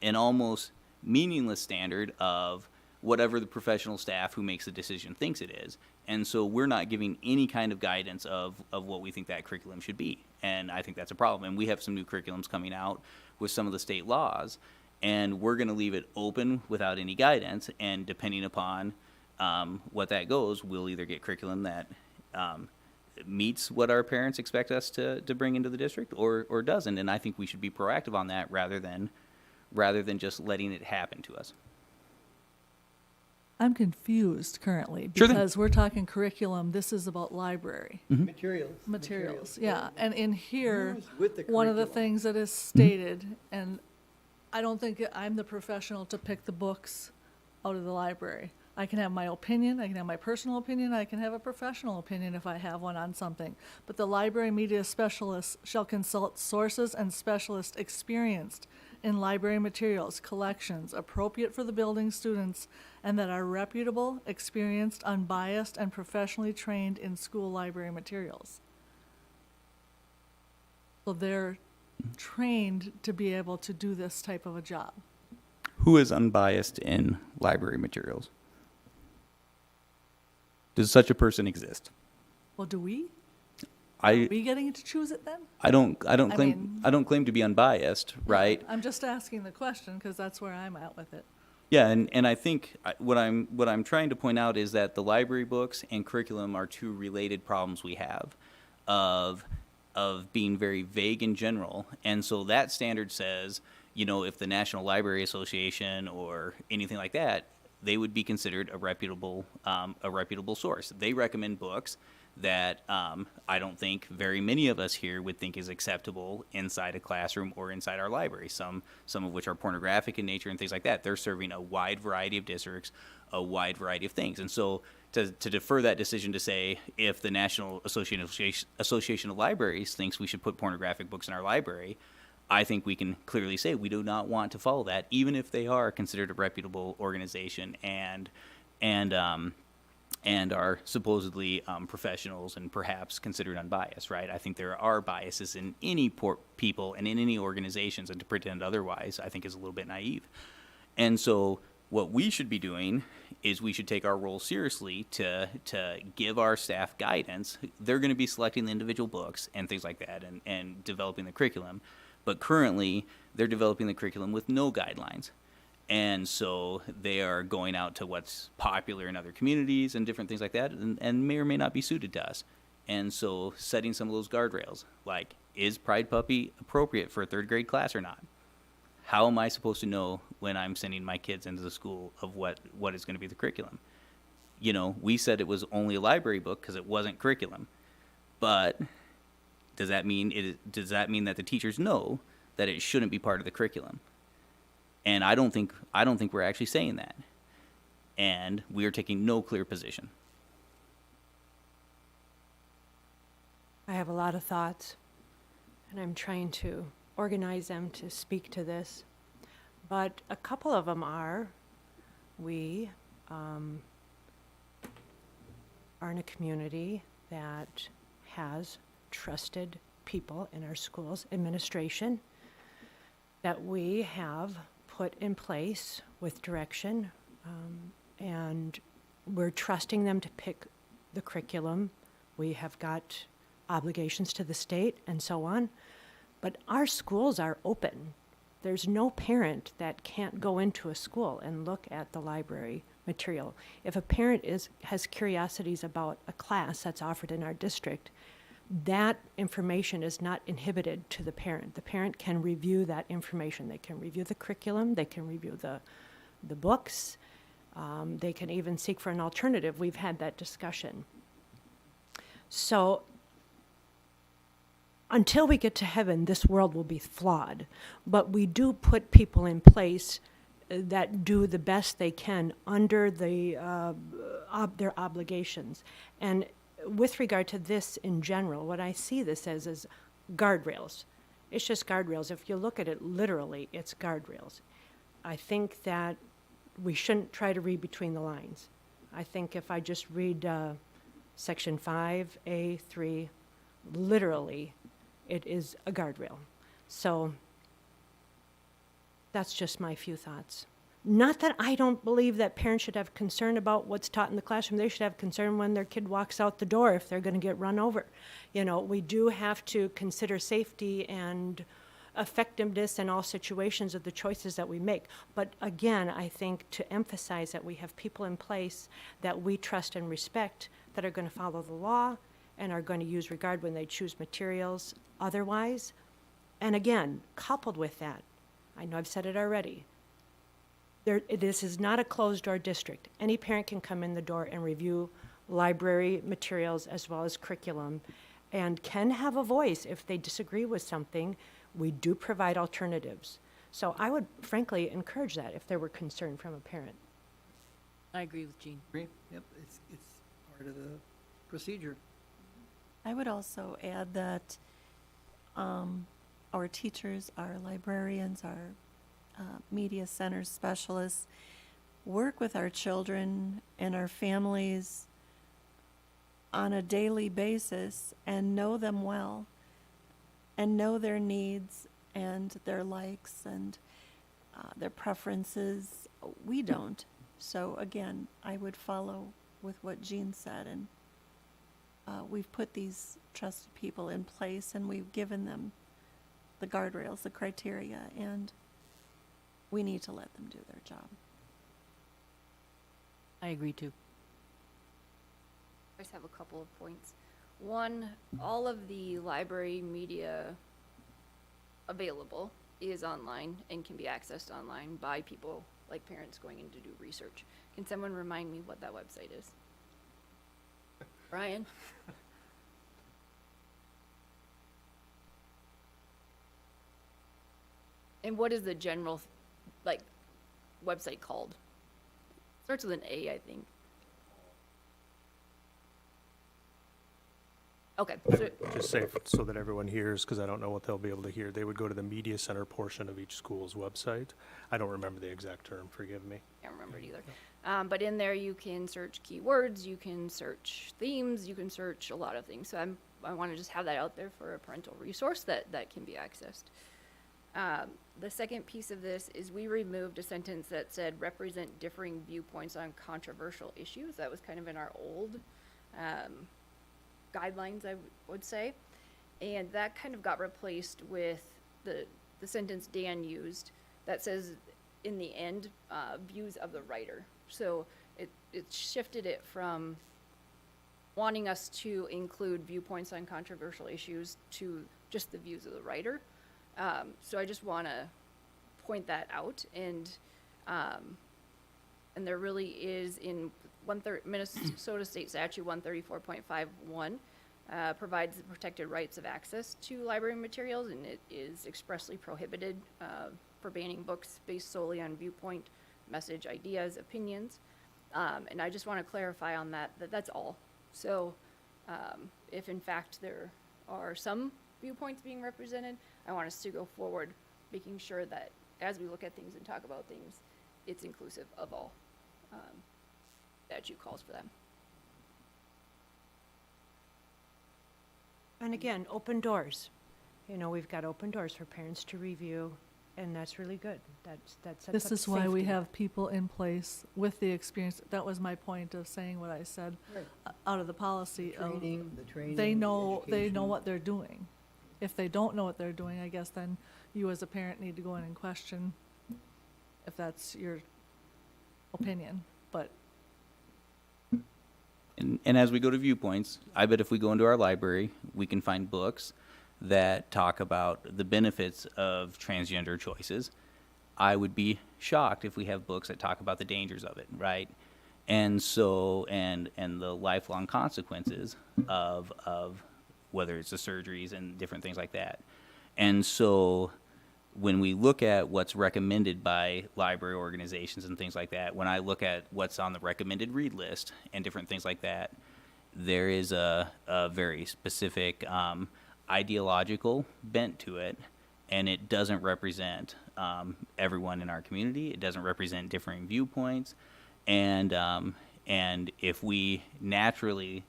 an almost meaningless standard of whatever the professional staff who makes the decision thinks it is. And so we're not giving any kind of guidance of what we think that curriculum should be. And I think that's a problem. And we have some new curriculums coming out with some of the state laws, and we're going to leave it open without any guidance. And depending upon what that goes, we'll either get curriculum that meets what our parents expect us to bring into the district or doesn't. And I think we should be proactive on that rather than just letting it happen to us. I'm confused currently Sure thing. because we're talking curriculum. This is about library Materials. Yeah, and in here, Used with the one of the curriculum. things that is stated, and I don't think I'm the professional to pick the books out of the library. I can have my opinion, I can have my personal opinion, I can have a professional opinion if I have one on something. But the library media specialist shall consult sources and specialists experienced in library materials, collections appropriate for the building students, and that are reputable, experienced, unbiased, and professionally trained in school library materials. So they're trained to be able to do this type of a job. Who is unbiased in library materials? Does such a person exist? Well, do we? Are we getting to choose it then? I don't mean- claim to be unbiased, right? I'm just asking the question because that's where I'm at with it. Yeah, and I think what I'm trying to point out is that the library books and curriculum are two related problems we have of being very vague in general. And so that standard says, if the National Library Association or anything like that, they would be considered a reputable source. They recommend books that I don't think very many of us here would think is acceptable inside a classroom or inside our library, some of which are pornographic in nature and things like that. They're serving a wide variety of districts, a wide variety of things. And so to defer that decision to say if the National Association of Libraries thinks we should put pornographic books in our library, I think we can clearly say we do not want to follow that, even if they are considered a reputable organization and are supposedly professionals and perhaps considered unbiased, right? I think there are biases in any people and in any organizations, and to pretend otherwise, I think, is a little bit naive. And so What we should be doing is we should take our role seriously to give our staff guidance. They're going to be selecting the individual books and things like that and developing the curriculum. But currently, they're developing the curriculum with no guidelines. And so they are going out to what's popular in other communities and different things like that, and may or may not be suited to us. And so setting some of those guardrails, like, is Pride Puppy appropriate for a third grade class or not? How am I supposed to know when I'm sending my kids into the school of what is going to be the curriculum? You know, we said it was only a library book because it wasn't curriculum. But does that mean that the teachers know that it shouldn't be part of the curriculum? And I don't think we're actually saying that. And we are taking no clear position. I have a lot of thoughts, and I'm trying to organize them to speak to this. But a couple of them are, we are in a community that has trusted people in our schools administration that we have put in place with direction, and we're trusting them to pick the curriculum. We have got obligations to the state and so on, but our schools are open. There's no parent that can't go into a school and look at the library material. If a parent has curiosities about a class that's offered in our district, that information is not inhibited to the parent. The parent can review that information. They can review the curriculum, they can review the books, they can even seek for an alternative. We've had that discussion. So until we get to heaven, this world will be flawed, but we do put people in place that do the best they can under their obligations. And with regard to this in general, what I see this as is guardrails. It's just guardrails. If you look at it literally, it's guardrails. I think that we shouldn't try to read between the lines. I think if I just read section 5A3, literally, it is a guardrail. So that's just my few thoughts. Not that I don't believe that parents should have concern about what's taught in the classroom. They should have concern when their kid walks out the door if they're going to get run over. You know, we do have to consider safety and effectiveness in all situations of the choices that we make. But again, I think to emphasize that we have people in place that we trust and respect that are going to follow the law and are going to use regard when they choose materials otherwise. And again, coupled with that, I know I've said it already, this is not a closed-door district. Any parent can come in the door and review library materials as well as curriculum and can have a voice if they disagree with something. We do provide alternatives. So I would frankly encourage that if there were concern from a parent. I agree with Jean. Agree? Yep, it's part of the procedure. I would also add that our teachers, our librarians, our media center specialists work with our children and our families on a daily basis and know them well and know their needs and their likes and their preferences. We don't. So again, I would follow with what Jean said, and we've put these trusted people in place and we've given them the guardrails, the criteria, and we need to let them do their job. I agree too. I just have a couple of points. One, all of the library media available is online and can be accessed online by people like parents going in to do research. Can someone remind me what that website is? Brian? And what is the general, website called? Starts with an A, I think. Okay. So, Just say, so that everyone hears, because I don't know what they'll be able to hear, they would go to the media center portion of each school's website. I don't remember the exact term, forgive me. can't remember it either. But in there you can search keywords, you can search themes, you can search a lot of things. So I want to just have that out there for a parental resource that can be accessed. The second piece of this is we removed a sentence that said represent differing viewpoints on controversial issues. That was kind of in our old guidelines, I would say. And that kind of got replaced with the sentence Dan used that says, in the end, views of the writer. So it shifted it from wanting us to include viewpoints on controversial issues to just the views of the writer. So I just want to point that out, and there really is in Minnesota State Statute 134.51 provides the protected rights of access to library materials, and it is expressly prohibited for banning books based solely on viewpoint, message, ideas, opinions. And I just want to clarify on that that's all. So if in fact there are some viewpoints being represented, I want us to go forward making sure that as we look at things and talk about things, it's inclusive of all. Statute calls for them. And again, open doors. You know, we've got open doors for parents to review, and that's really good. That sets This up is why we safety. have people in place with the experience. That was my point of saying what I said out of the policy. The training, They the know education. what they're doing. If they don't know what they're doing, I guess then you as a parent need to go in and question if that's your opinion. But And as we go to viewpoints, I bet if we go into our library, we can find books that talk about the benefits of transgender choices. I would be shocked if we have books that talk about the dangers of it, right? And so, and the lifelong consequences of whether it's the surgeries and different things like that. And so when we look at what's recommended by library organizations and things like that, when I look at what's on the recommended read list and different things like that, there is a very specific ideological bent to it, and it doesn't represent everyone in our community. It doesn't represent differing viewpoints, and if we naturally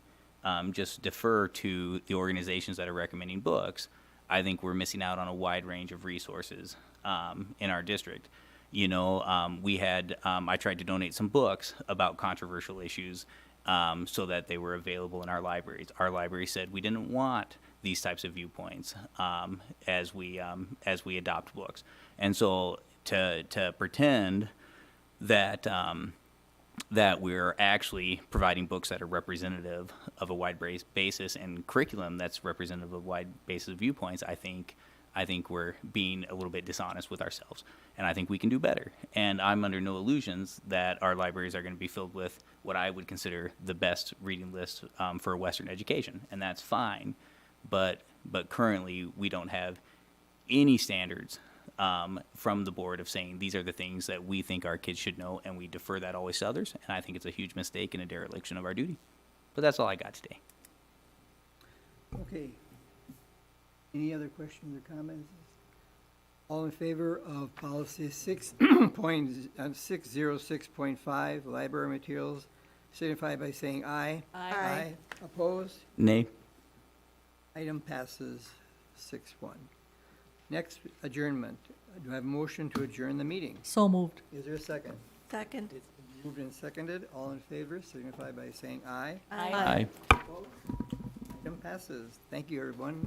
just defer to the organizations that are recommending books, I think we're missing out on a wide range of resources in our district. You know, we had, I tried to donate some books about controversial issues so that they were available in our libraries. Our library said we didn't want these types of viewpoints as we adopt books. And so to pretend that that we're actually providing books that are representative of a wide basis and curriculum that's representative of a wide basis of viewpoints, I think we're being a little bit dishonest with ourselves, and I think we can do better. And I'm under no illusions that our libraries are going to be filled with what I would consider the best reading list for a Western education, and that's fine. But currently we don't have any standards from the board of saying these are the things that we think our kids should know, and we defer that always to others. And I think it's a huge mistake and a dereliction of our duty. But that's all I got today. Okay. Any other questions or comments? All in favor of policy 606.5, library materials, signify by saying aye. Aye. Opposed? Nay. Item passes 6-1. Next, adjournment. Do I have a motion to adjourn the meeting? so moved. Is there a second? Second. It's been moved and seconded. All in favor, signify by saying aye. Aye. Aye. Opposed? Item passes. Thank you, everyone.